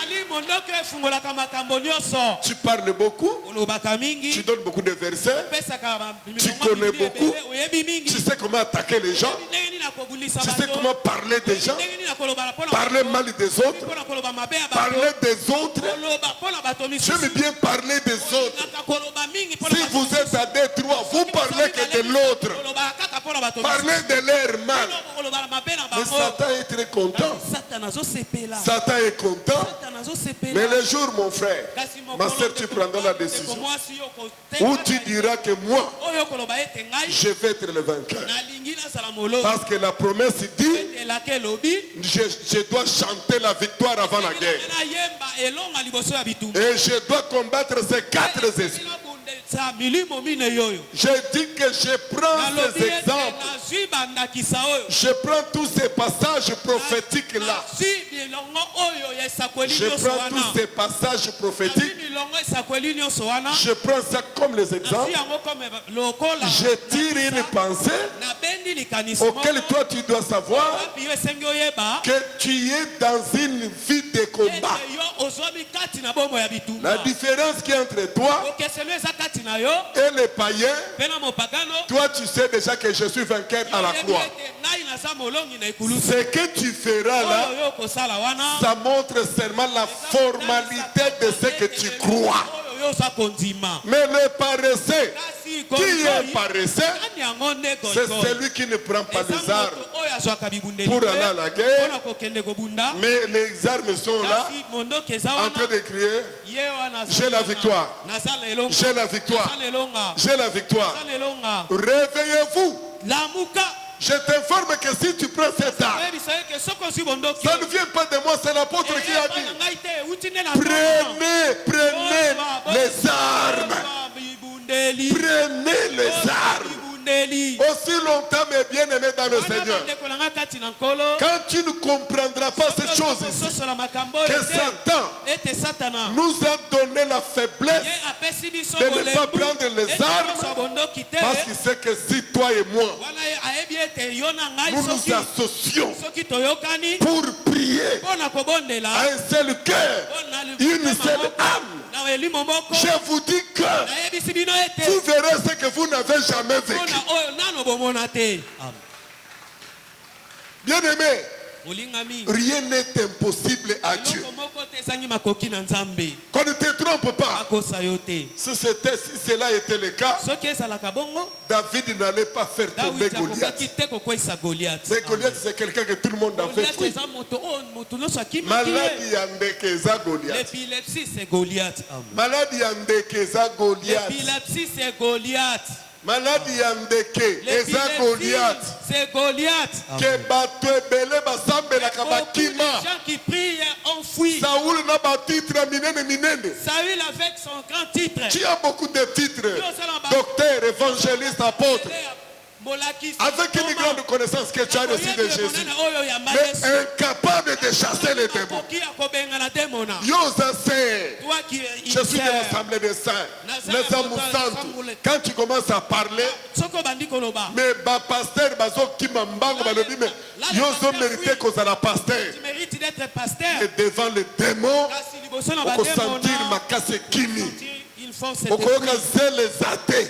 Tu parles beaucoup, tu donnes beaucoup de versets, tu connais beaucoup, tu sais comment attaquer les gens, tu sais comment parler des gens, parler mal des autres, parler des autres. J'aime bien parler des autres. Si vous êtes à Détroit, vous parlez que de l'autre. Parlez de leur mal. Mais Satan est très content. Satan est content. Mais le jour, mon frère, ma soeur, tu prendras la décision où tu diras que moi, je vais être le vainqueur. Parce que la promesse dit, je dois chanter la victoire avant la guerre. Et je dois combattre ces 4 esprits. Je dis que je prends ces exemples. Je prends tous ces passages prophétiques là. Je prends tous ces passages prophétiques. Je prends ça comme les exemples. Je tire une pensée auquel toi tu dois savoir que tu es dans une vie de combat. La différence qui est entre toi et les païens, toi tu sais déjà que je suis vainqueur à la croix. Ce que tu feras là, ça montre seulement la formalité de ce que tu crois. Mais le paresseux, qui est paresseux, c'est celui qui ne prend pas les armes pour aller à la guerre. Mais les armes sont là, en train de crier, j'ai la victoire, j'ai la victoire, j'ai la victoire. Réveillez-vous. Je t'informe que si tu prends cette arme, ça ne vient pas de moi, c'est l'apôtre qui a dit. Prenez les armes. Prenez les armes. Aussi longtemps, mes bien-aimés dans le Seigneur, quand tu ne comprendras pas cette chose ici, que Satan nous a donné la faiblesse de ne pas prendre les armes, parce qu'il sait que si toi et moi, nous nous associons pour prier à un seul cœur, une seule âme, je vous dis que vous verrez ce que vous n'avez jamais vécu. Bien-aimé, rien n'est impossible à Dieu. Qu'on ne te trompe pas. Si cela était le cas, David n'allait pas faire tomber Goliath. Mais Goliath, c'est quelqu'un que tout le monde a fait fuir. Maladie yandekeza Goliath. L'épilepsie, c'est Goliath. Maladie yandekeza Goliath. L'épilepsie, c'est Goliath. Maladie yandeke eza Goliath. C'est Goliath. Que batwebele basambela kabakima. Les gens qui prient ont fui. Saoul n'a pas titre minene. Saül avec son grand titre. Tu as beaucoup de titres. Docteur, évangéliste, apôtre. Avec une grande connaissance que tu as reçue de Jésus, mais incapable de chasser les démons. Je suis de l'assemblée des saints, les âmes. Quand tu commences à parler, mais pasteur bazo qui m'embangue, mais yozo mérité qu'on soit la pasteur. Et devant les démons, on peut sentir ma casse kimi. Okoyoka zele zate.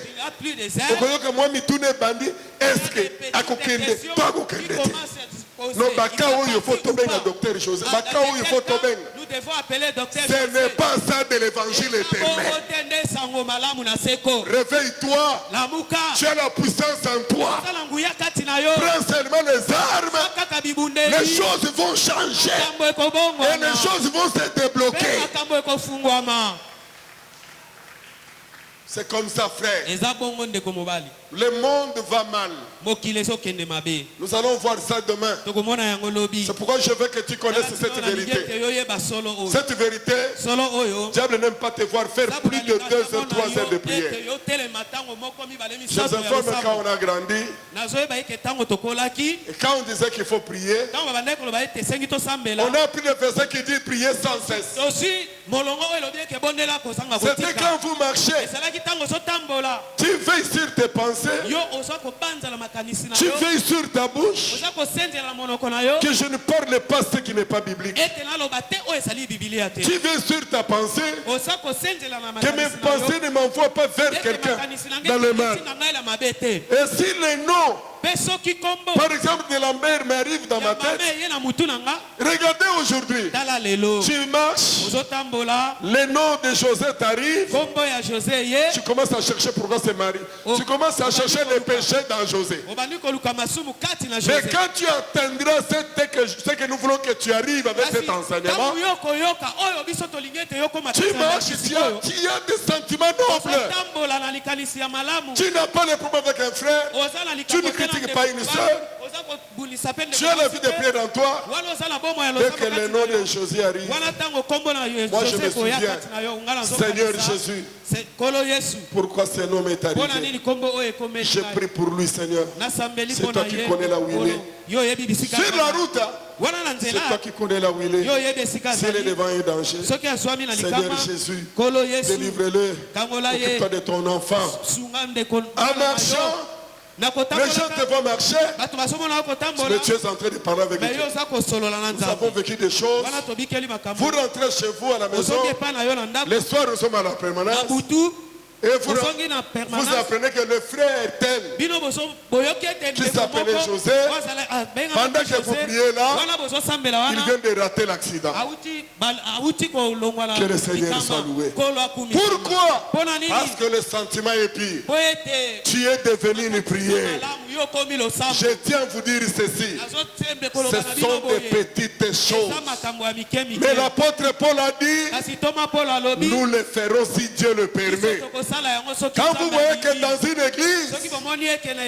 Okoyoka mwami tune bandi. Est-ce que akokende pas kokende? Non, baka oyo faut tomber na docteur José. Baka oyo faut tomber. Nous devons appeler docteur. Ce n'est pas ça de l'évangile éternel. Réveille-toi. Tu as la puissance en toi. Prends seulement les armes. Les choses vont changer. Et les choses vont se débloquer. C'est comme ça, frère. Le monde va mal. Nous allons voir ça demain. C'est pourquoi je veux que tu connaisses cette vérité. Cette vérité, le diable n'aime pas te voir faire plus de 2 heures, 3 heures de prière. Je vous informe quand on a grandi, et quand on disait qu'il faut prier, on a pris le verset qui dit prier sans cesse. C'était quand vous marchez. Tu veilles sur tes pensées. Tu veilles sur ta bouche. Que je ne parle pas ce qui n'est pas biblique. Tu veilles sur ta pensée. Que mes pensées ne m'envoient pas vers quelqu'un dans le mal. Et si les noms, par exemple, de la mer m'arrive dans ma tête, regardez aujourd'hui, tu marches, le nom de José t'arrive, tu commences à chercher pourquoi c'est Marie. Tu commences à chercher les péchés dans José. Mais quand tu atteindras ce que nous voulons que tu arrives avec cet enseignement, tu marches, tu as des sentiments nobles. Tu n'as pas le problème avec un frère, tu ne critiques pas une soeur, tu as la vie de prière en toi. Dès que le nom de Jésus arrive, moi je me souviens, Seigneur Jésus, pourquoi ce nom est arrivé? Je prie pour lui, Seigneur. C'est toi qui connais là où il est. Sur la route, c'est toi qui connais là où il est. S'il est devant un danger, Seigneur Jésus, délivre-le. Occupe-toi de ton enfant. En marchant, les gens te vont marcher, mais tu es en train de parler avec Dieu. Nous avons vécu des choses. Vous rentrez chez vous à la maison. Les soirs, nous sommes à la permanence. Et vous apprenez que le frère tel qui s'appelait José, pendant que vous priez là, il vient de rater l'accident. Que le Seigneur soit loué. Pourquoi? Parce que le sentiment est pire. Tu es devenu une prière. Je tiens à vous dire ceci. Ce sont des petites choses. Mais l'apôtre Paul a dit, nous le ferons si Dieu le permet. Quand vous voyez que dans une église,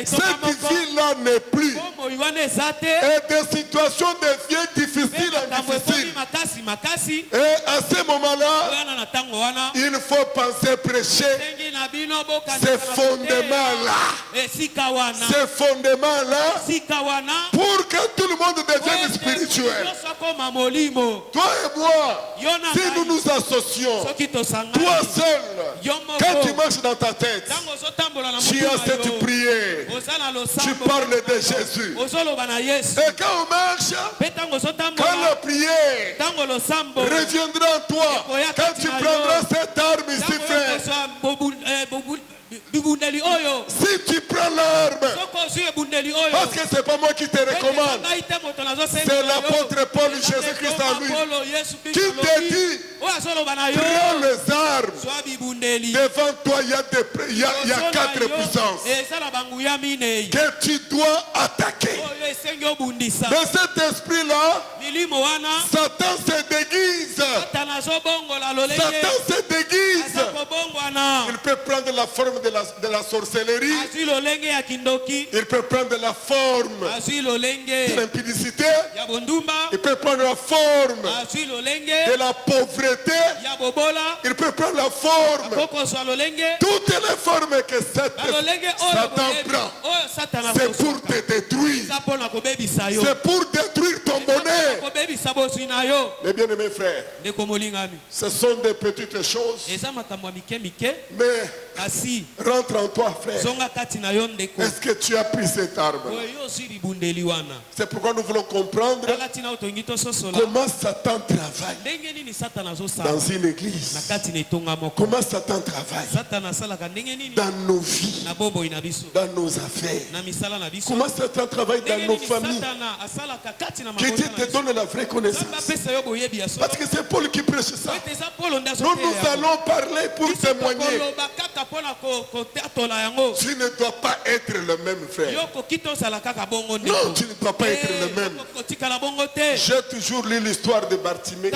cette vie-là n'est plus, et des situations deviennent difficiles et difficiles, et à ce moment-là, il faut penser prêcher ces fondements-là. Ces fondements-là, pour que tout le monde devienne spirituel. Toi et moi, si nous nous associons, toi seul, quand tu marches dans ta tête, tu as cette prière, tu parles de Jésus. Et quand on marche, quand la prière reviendra en toi, quand tu prendras cette arme ici, frère, si tu prends l'arme, parce que c'est pas moi qui te recommande, c'est l'apôtre Paul, Jésus-Christ en lui, qui te dit, prends les armes. Devant toi, il y a 4 puissances que tu dois attaquer. Dans cet esprit-là, Satan se déguise. Satan se déguise. Il peut prendre la forme de la sorcellerie. Il peut prendre la forme de l'impudicité. Il peut prendre la forme de la pauvreté. Il peut prendre la forme. Toutes les formes que Satan prend, c'est pour te détruire. C'est pour détruire ton bonheur. Mes bien-aimés frères, ce sont des petites choses. Mais rentre en toi, frère. Est-ce que tu as pris cette arme? C'est pourquoi nous voulons comprendre comment Satan travaille dans une église. Comment Satan travaille dans nos vies, dans nos affaires. Comment Satan travaille dans nos familles. Que Dieu te donne la vraie connaissance. Parce que c'est Paul qui prêche ça. Nous allons parler pour témoigner. Tu ne dois pas être le même, frère. Non, tu ne dois pas être le même. J'ai toujours lu l'histoire de Bartimée.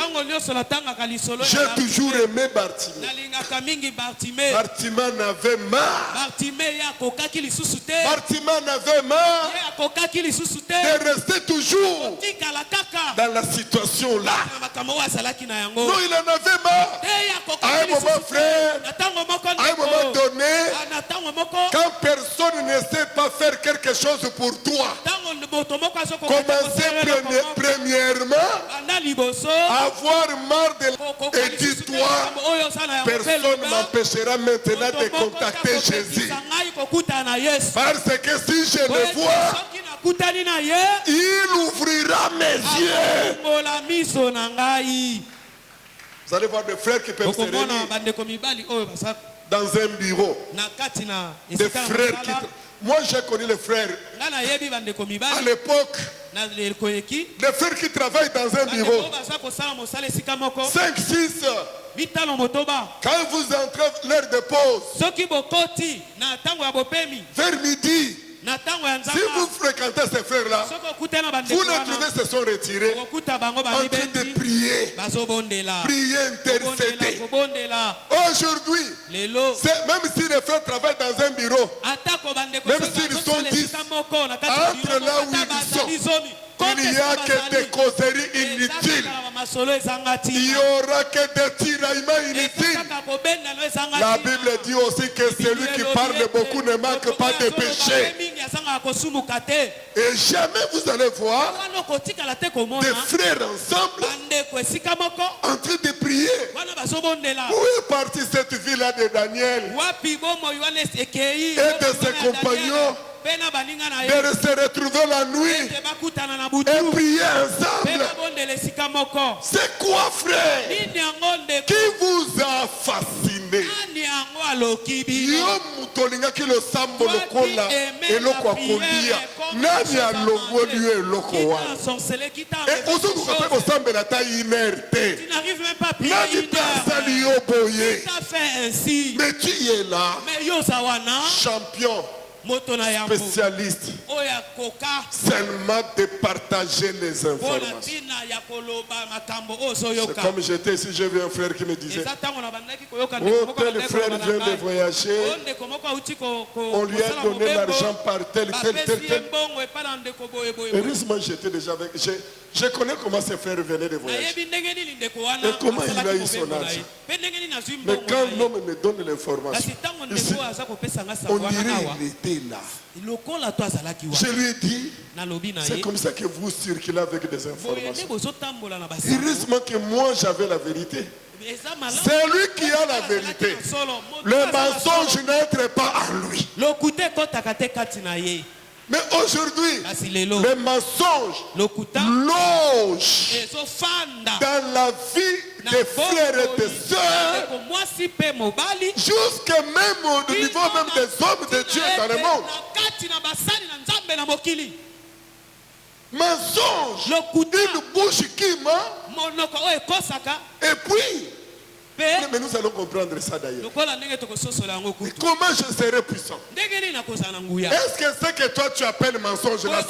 J'ai toujours aimé Bartimée. Bartimée n'avait marre. Bartimée n'avait marre de rester toujours dans la situation là. Non, il en avait marre. À un moment, frère, à un moment donné, quand personne ne sait pas faire quelque chose pour toi, commencez premièrement à avoir marre de... Et dis-toi, personne ne m'empêchera maintenant de contacter Jésus. Parce que si je le vois, il ouvrira mes yeux. Vous allez voir des frères qui peuvent se réunir dans un bureau. Des frères qui... Moi j'ai connu les frères à l'époque. Les frères qui travaillent dans un bureau 5, 6. Quand vous entrez l'heure de pause, vers midi, si vous fréquentez ces frères-là, vous les trouvez se sont retirés en train de prier, intercéder. Aujourd'hui, même si les frères travaillent dans un bureau, même s'ils sont 10, entre là où ils sont, il n'y a que des causeries inutiles. Il n'y aura que des tiraillements inutiles. La Bible dit aussi que celui qui parle beaucoup ne manque pas de péché. Et jamais vous allez voir des frères ensemble en train de prier. Où est partie cette ville-là de Daniel et de ses compagnons? De se retrouver la nuit et prier ensemble. C'est quoi, frère? Qui vous a fasciné? yo mutolinga ki lo sambo lokola eloko akolia nani alongoli yo eloko wana ozokoka mpe kosambela ata inerte nani mpe asali yo boye mais tu es là champion spécialiste seulement de partager les informations. C'est comme j'étais ici, j'ai vu un frère qui me disait oh, tel frère vient de voyager, on lui a donné l'argent par tel. Heureusement, j'étais déjà avec. Je connais comment ces frères venaient de voyager et comment il a eu son argent. Mais quand l'homme me donne l'information, on dirait qu'il était là. Je lui ai dit, c'est comme ça que vous circulez avec des informations. Heureusement que moi j'avais la vérité. C'est lui qui a la vérité. Le mensonge n'entre pas en lui. Mais aujourd'hui, les mensonges logent dans la vie des frères et des sœurs, jusqu'à même au niveau même des hommes de Dieu dans le monde. Mensonge, une bouche qui ment, et puis mais nous allons comprendre ça d'ailleurs. Comment je serai puissant? Est-ce que ce que toi tu appelles mensonge là,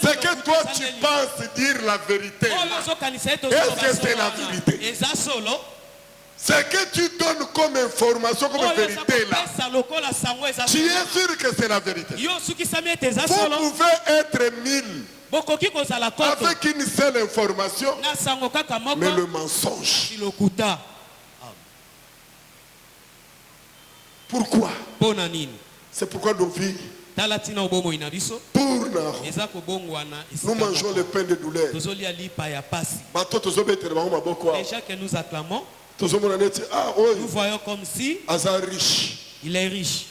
c'est que toi tu penses dire la vérité là? Est-ce que c'est la vérité? Ce que tu donnes comme information, comme vérité là, tu es sûr que c'est la vérité? Vous pouvez être 1000 avec une seule information, mais le mensonge. Pourquoi? C'est pourquoi nos vies tournent. Nous mangeons le pain de douleur. Déjà que nous acclamons, nous voyons comme si il est riche.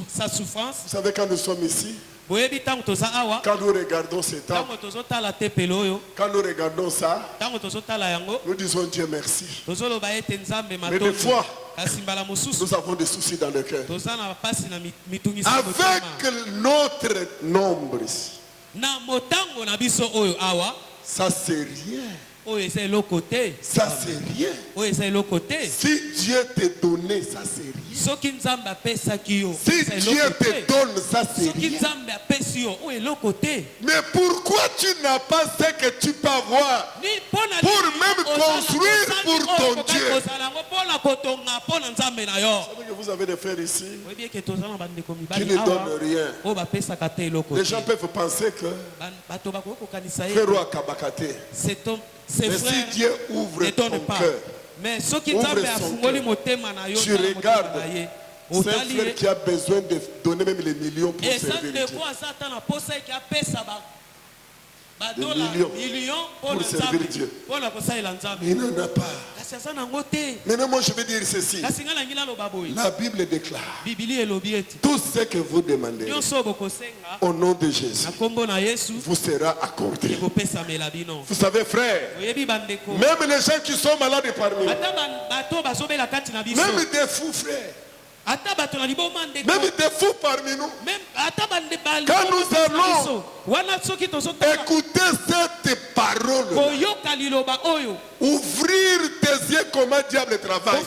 Sa souffrance. Vous savez, quand nous sommes ici, quand nous regardons cet temps, quand nous regardons ça, nous disons Dieu merci. Mais des fois, nous avons des soucis dans le cœur. Avec notre nombre, ça c'est rien. Ça c'est rien. Si Dieu te donné, ça c'est rien. Si Dieu te donne, ça c'est rien. Mais pourquoi tu n'as pas ce que tu peux avoir pour même construire pour ton Dieu? Vous savez que vous avez des frères ici qui ne donnent rien. Les gens peuvent penser que frère Wakabakate. Mais si Dieu ouvre ton cœur, ouvre son cœur, tu regardes, c'est un frère qui a besoin de donner même les millions pour servir Dieu. Des millions pour servir Dieu. Mais il n'en a pas. Maintenant, moi je vais dire ceci. La Bible déclare tout ce que vous demandez au nom de Jésus vous sera accordé. Vous savez, frère, même les gens qui sont malades parmi nous, même des fous, frère, même des fous parmi nous, quand nous allons écouter cette parole, ouvrir tes yeux comme un diable travaille,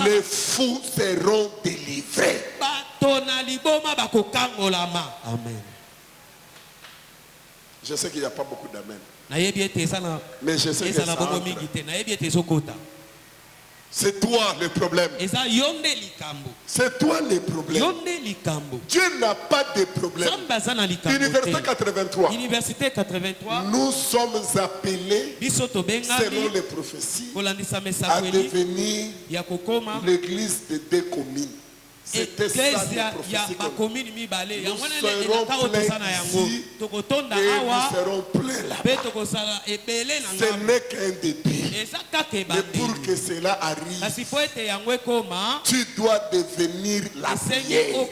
les fous seront délivrés. Amen. Je sais qu'il n'y a pas beaucoup d'amen, mais je sais que ça entre. C'est toi le problème. C'est toi le problème. Dieu n'a pas de problème. Université 83. Nous sommes appelés, selon les prophéties, à devenir l'église de deux communes. C'était ça la prophétie. Nous serons pleins ici et nous serons pleins là. là-bas. Ce n'est qu'un début. Mais pour que cela arrive, tu dois devenir la prière.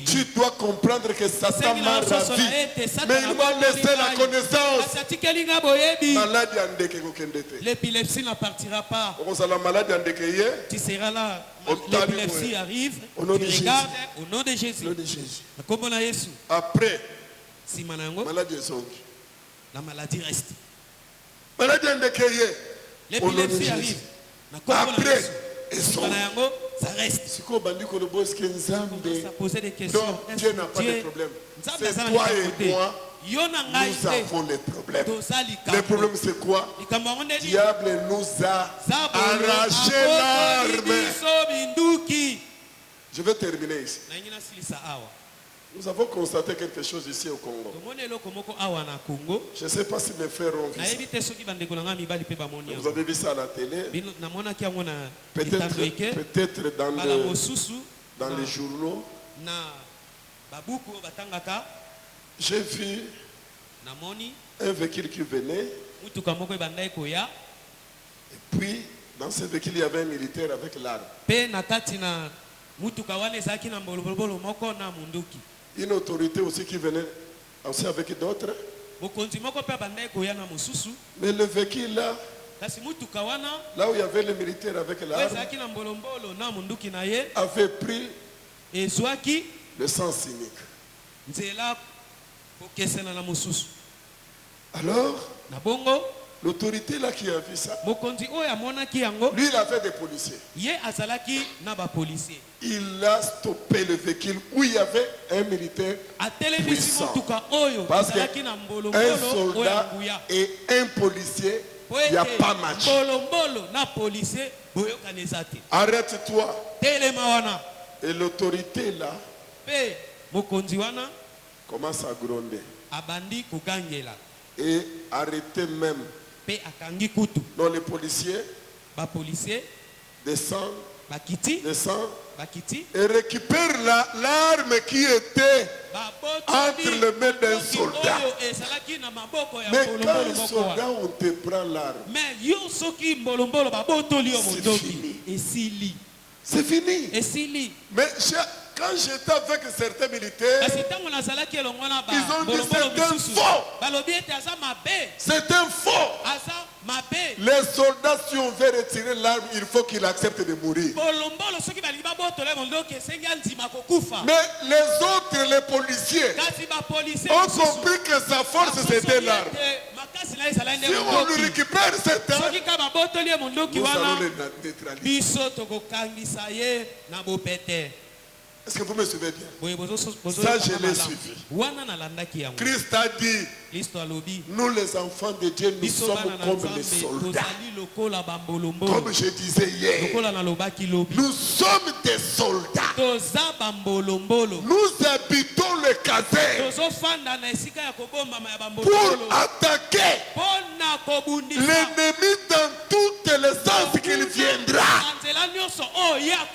Tu dois comprendre que Satan m'a ravi, mais il m'a laissé la connaissance. L'épilepsie ne partira pas. Tu seras là. L'épilepsie arrive. Tu regardes au nom de Jésus. Après, la maladie reste. L'épilepsie arrive. Après, ça reste. Poser des questions. Donc, Dieu n'a pas de problème. C'est toi et moi. Nous avons les problèmes. Le problème c'est quoi? Le diable nous a arraché l'arme. Je vais terminer ici. Nous avons constaté quelque chose ici au Congo. Je ne sais pas si mes frères ont vu ça. Vous avez vu ça à la télé. Peut-être dans les journaux. J'ai vu un véhicule qui venait. Et puis, dans ce véhicule, il y avait un militaire avec l'arme. Une autorité aussi qui venait aussi avec d'autres. Mais le véhicule là, là où il y avait le militaire avec l'arme, avait pris le sens cynique. Alors, l'autorité là qui a vu ça, lui il avait des policiers. Il a stoppé le véhicule où il y avait un militaire puissant. Parce qu'un soldat et un policier, il n'y a pas match. Arrête-toi. Et l'autorité là commence à gronder. Et arrêter même. Donc les policiers descendent et récupèrent l'arme qui était entre les mains d'un soldat. Mais quand un soldat, on te prend l'arme, c'est fini. C'est fini. Mais quand j'étais avec certains militaires, ils ont dit c'est un faux. C'est un faux. Les soldats, si on veut retirer l'arme, il faut qu'il accepte de mourir. Mais les autres, les policiers, ont compris que sa force c'était l'arme. Si on lui récupère cette arme, nous allons les neutraliser. Est-ce que vous me suivez bien? Ça, je l'ai suivi. Christ a dit, nous les enfants de Dieu, nous sommes comme les soldats. Comme je disais hier, nous sommes des soldats. Nous habitons le caser pour attaquer l'ennemi dans tous les sens qu'il viendra.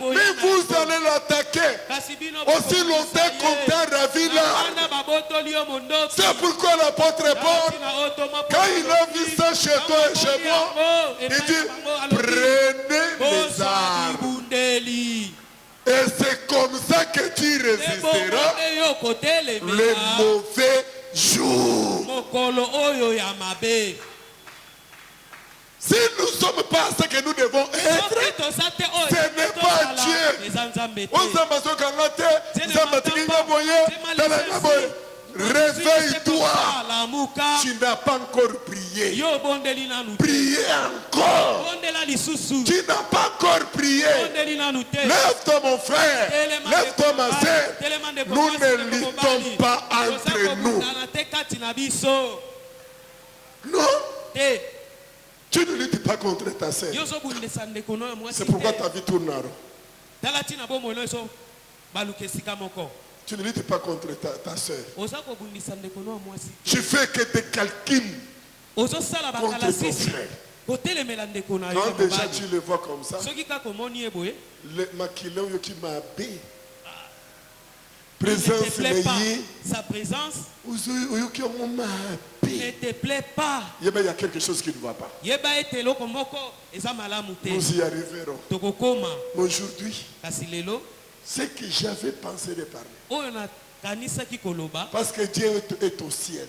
Mais vous allez l'attaquer aussi longtemps qu'on t'a ravi là. C'est pourquoi l'apôtre Paul, quand il a vu ça chez toi et chez moi, il dit, prenez les armes. Et c'est comme ça que tu résisteras les mauvais jours. Si nous ne sommes pas ce que nous devons être, ce n'est pas Dieu. Réveille-toi. Tu n'as pas encore prié. Priez encore. Tu n'as pas encore prié. Lève-toi mon frère. Lève-toi ma soeur. Nous ne luttons pas entre nous. Non. Tu ne luttes pas contre ta sœur. C'est pourquoi ta vie tourne en rond. Tu ne luttes pas contre ta sœur. Tu fais que des calculs contre ton frère. Quand déjà tu le vois comme ça, le maquillon qui m'a bé. Présence, sa présence. Ne te plaît pas. Il y a quelque chose qui ne va pas. Nous y arriverons. Aujourd'hui, ce que j'avais pensé de parler. Parce que Dieu est au ciel.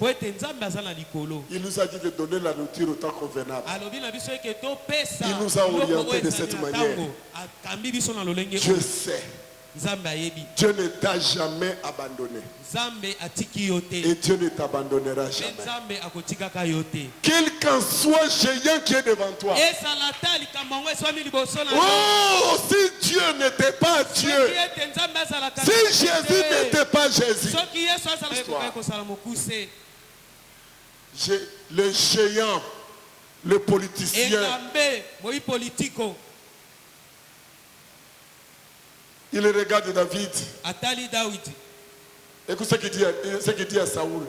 Il nous a dit de donner la nourriture au temps convenable. Il nous a orientés de cette manière. Je sais. Dieu ne t'a jamais abandonné. Et Dieu ne t'abandonnera jamais. Quel qu'en soit le géant qui est devant toi. Oh, si Dieu n'était pas Dieu. Si Jésus n'était pas Jésus. Le géant, le politicien. Il regarde David. Écoute ce qu'il dit à Saoul.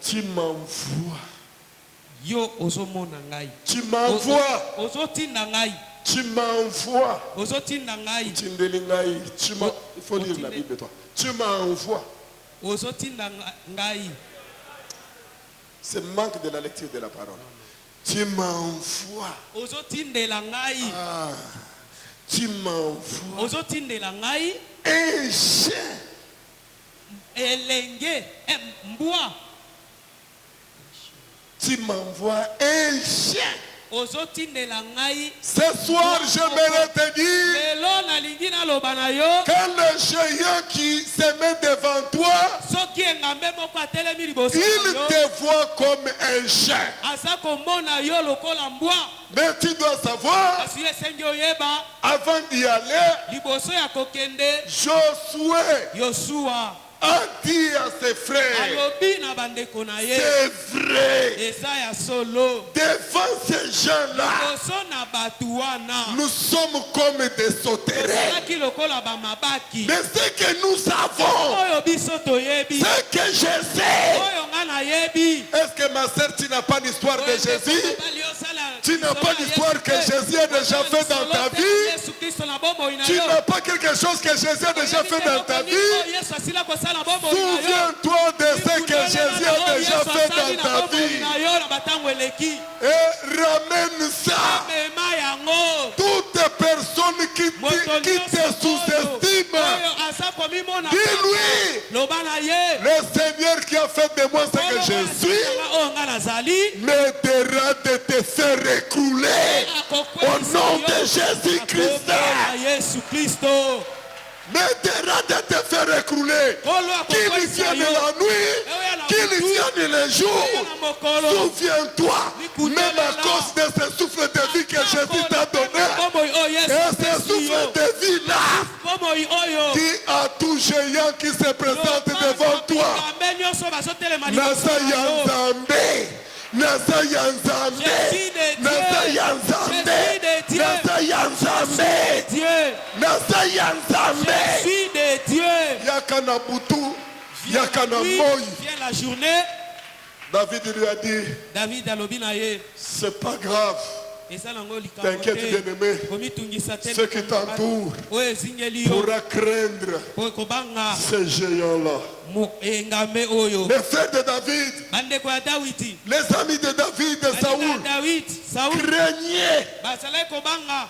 Tu m'envoies. Tu m'envoies. Tu m'envoies. Il faut lire la Bible, toi. Tu m'envoies. C'est le manque de la lecture de la parole. Tu m'envoies. Tu m'envoies un chien. Tu m'envoies un chien. Ce soir, j'aimerais te dire, quand le géant qui se met devant toi, il te voit comme un chien. Mais tu dois savoir, avant d'y aller, Josué a dit à ses frères, c'est vrai, devant ces gens-là, nous sommes comme des sauterelles. Mais ce que nous savons, ce que je sais, est-ce que ma sœur, tu n'as pas l'histoire de Jésus? Tu n'as pas l'histoire que Jésus a déjà fait dans ta vie? Tu n'as pas quelque chose que Jésus a déjà fait dans ta vie? Souviens-toi de ce que Jésus a déjà fait dans ta vie. Et ramène ça. Toute personne qui te sous-estime, dis-lui, le Seigneur qui a fait de moi ce que je suis, m'aidera de te faire écrouler au nom de Jésus-Christ. M'aidera de te faire écrouler. Qu'il vienne la nuit, qu'il vienne le jour. Souviens-toi, même à cause de ce souffle de vie que Jésus t'a donné, et ce souffle de vie-là, dis à tout géant qui se présente devant toi, Nasa Yanzambe, Nasa Yanzambe, Nasa Yanzambe, Nasa Yanzambe, Nasa Yanzambe. Je suis de Dieu. Yakana Boutou, Yakana Moï. Vient la journée. David lui a dit, c'est pas grave. T'inquiète bien-aimé, ceux qui t'entourent pourra craindre ces géants-là. Les frères de David, les amis de David, de Saoul, craignaient.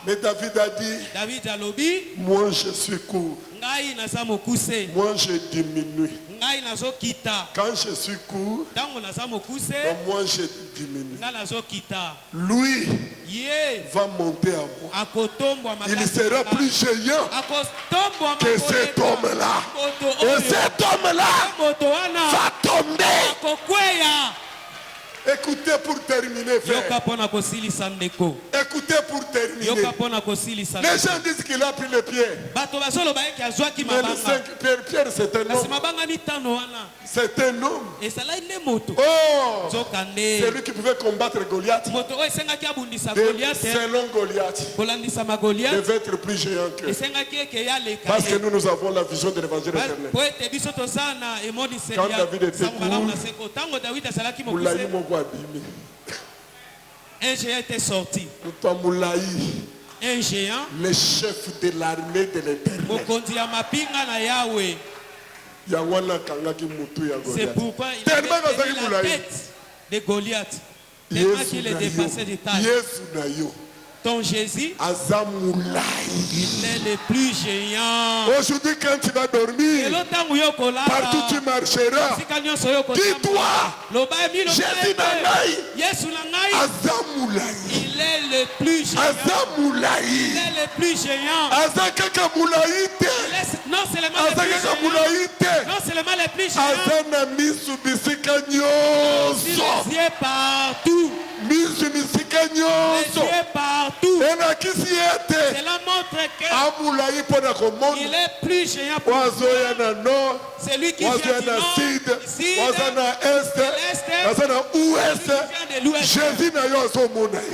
Mais David a dit, moi je suis court, moi je diminue. Quand je suis court, moi je diminue. Lui va monter à moi. Il sera plus géant que cet homme-là. Et cet homme-là va tomber. Écoutez pour terminer, frère. Écoutez pour terminer. Les gens disent qu'il a pris le pied. Mais Pierre, c'est un homme. C'est un homme. Oh, c'est lui qui pouvait combattre Goliath. Selon Goliath, devait être plus géant que. Parce que nous avons la vision de l'évangile éternel. Quand David était court, un géant était sorti. Un géant, le chef de l'armée de l'Éternel. C'est pourquoi il a détenu la tête de Goliath. Tellement qu'il est dépassé de taille. Ton Jésus, il est le plus géant. Aujourd'hui, quand tu vas dormir, partout tu marcheras, dis-toi, Jésus Nanaï, il est le plus géant. Il est le plus géant. Non seulement le plus géant, non seulement le plus géant, les yeux partout. Les yeux partout. Cela montre qu'il est plus géant pour nous. C'est lui qui vient du nord, ici, de l'est, de l'ouest.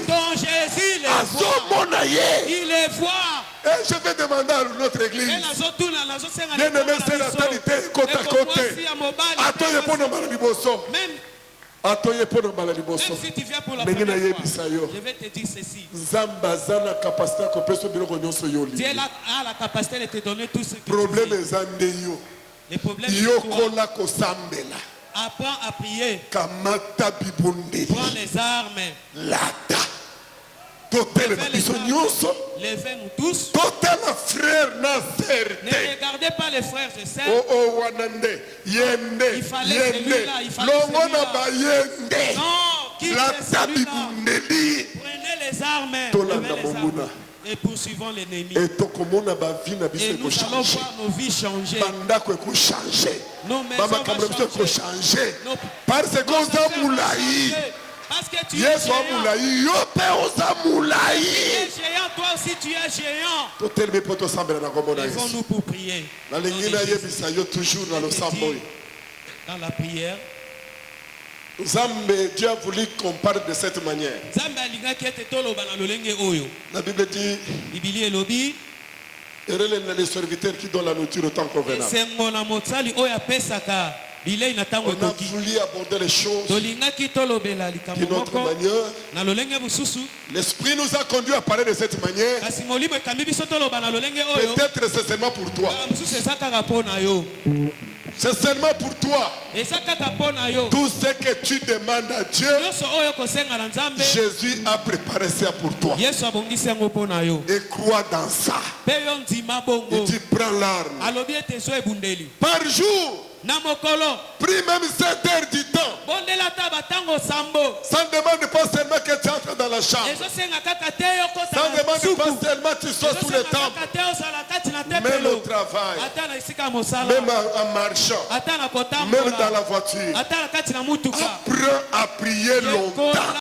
Ton Jésus il les voit. Et je vais demander à notre église. Bien-aimé, c'est la talité côte à côté. Même si tu viens pour la première fois, je vais te dire ceci. Dieu a la capacité de te donner tout ce que tu veux. Le problème est toi. Apprends à prier. Prends les armes. Levez-nous tous. Ne regardez pas les frères et sœurs. Il fallait celui-là. Il fallait celui-là. Non, qui est celui-là? Prenez les armes. Et poursuivons l'ennemi. Et nous allons voir nos vies changer. Nos maisons vont changer. Parce que parce que tu es géant. Toi aussi tu es géant. Lèvons-nous pour prier. Dans la prière, Dieu a voulu qu'on parle de cette manière. La Bible dit, les serviteurs qui donnent la nourriture au temps convenable. On a voulu aborder les choses d'une autre manière. L'Esprit nous a conduit à parler de cette manière. Peut-être c'est seulement pour toi. C'est seulement pour toi. Tout ce que tu demandes à Dieu, Jésus a préparé ça pour toi. Et crois dans ça. Et tu prends l'arme. Par jour, prie même 7 heures du temps. Ça ne demande pas seulement que tu entres dans la chambre. Ça ne demande pas seulement que tu sois sous le temple. Même au travail, même en marchant, même dans la voiture. Apprends à prier longtemps.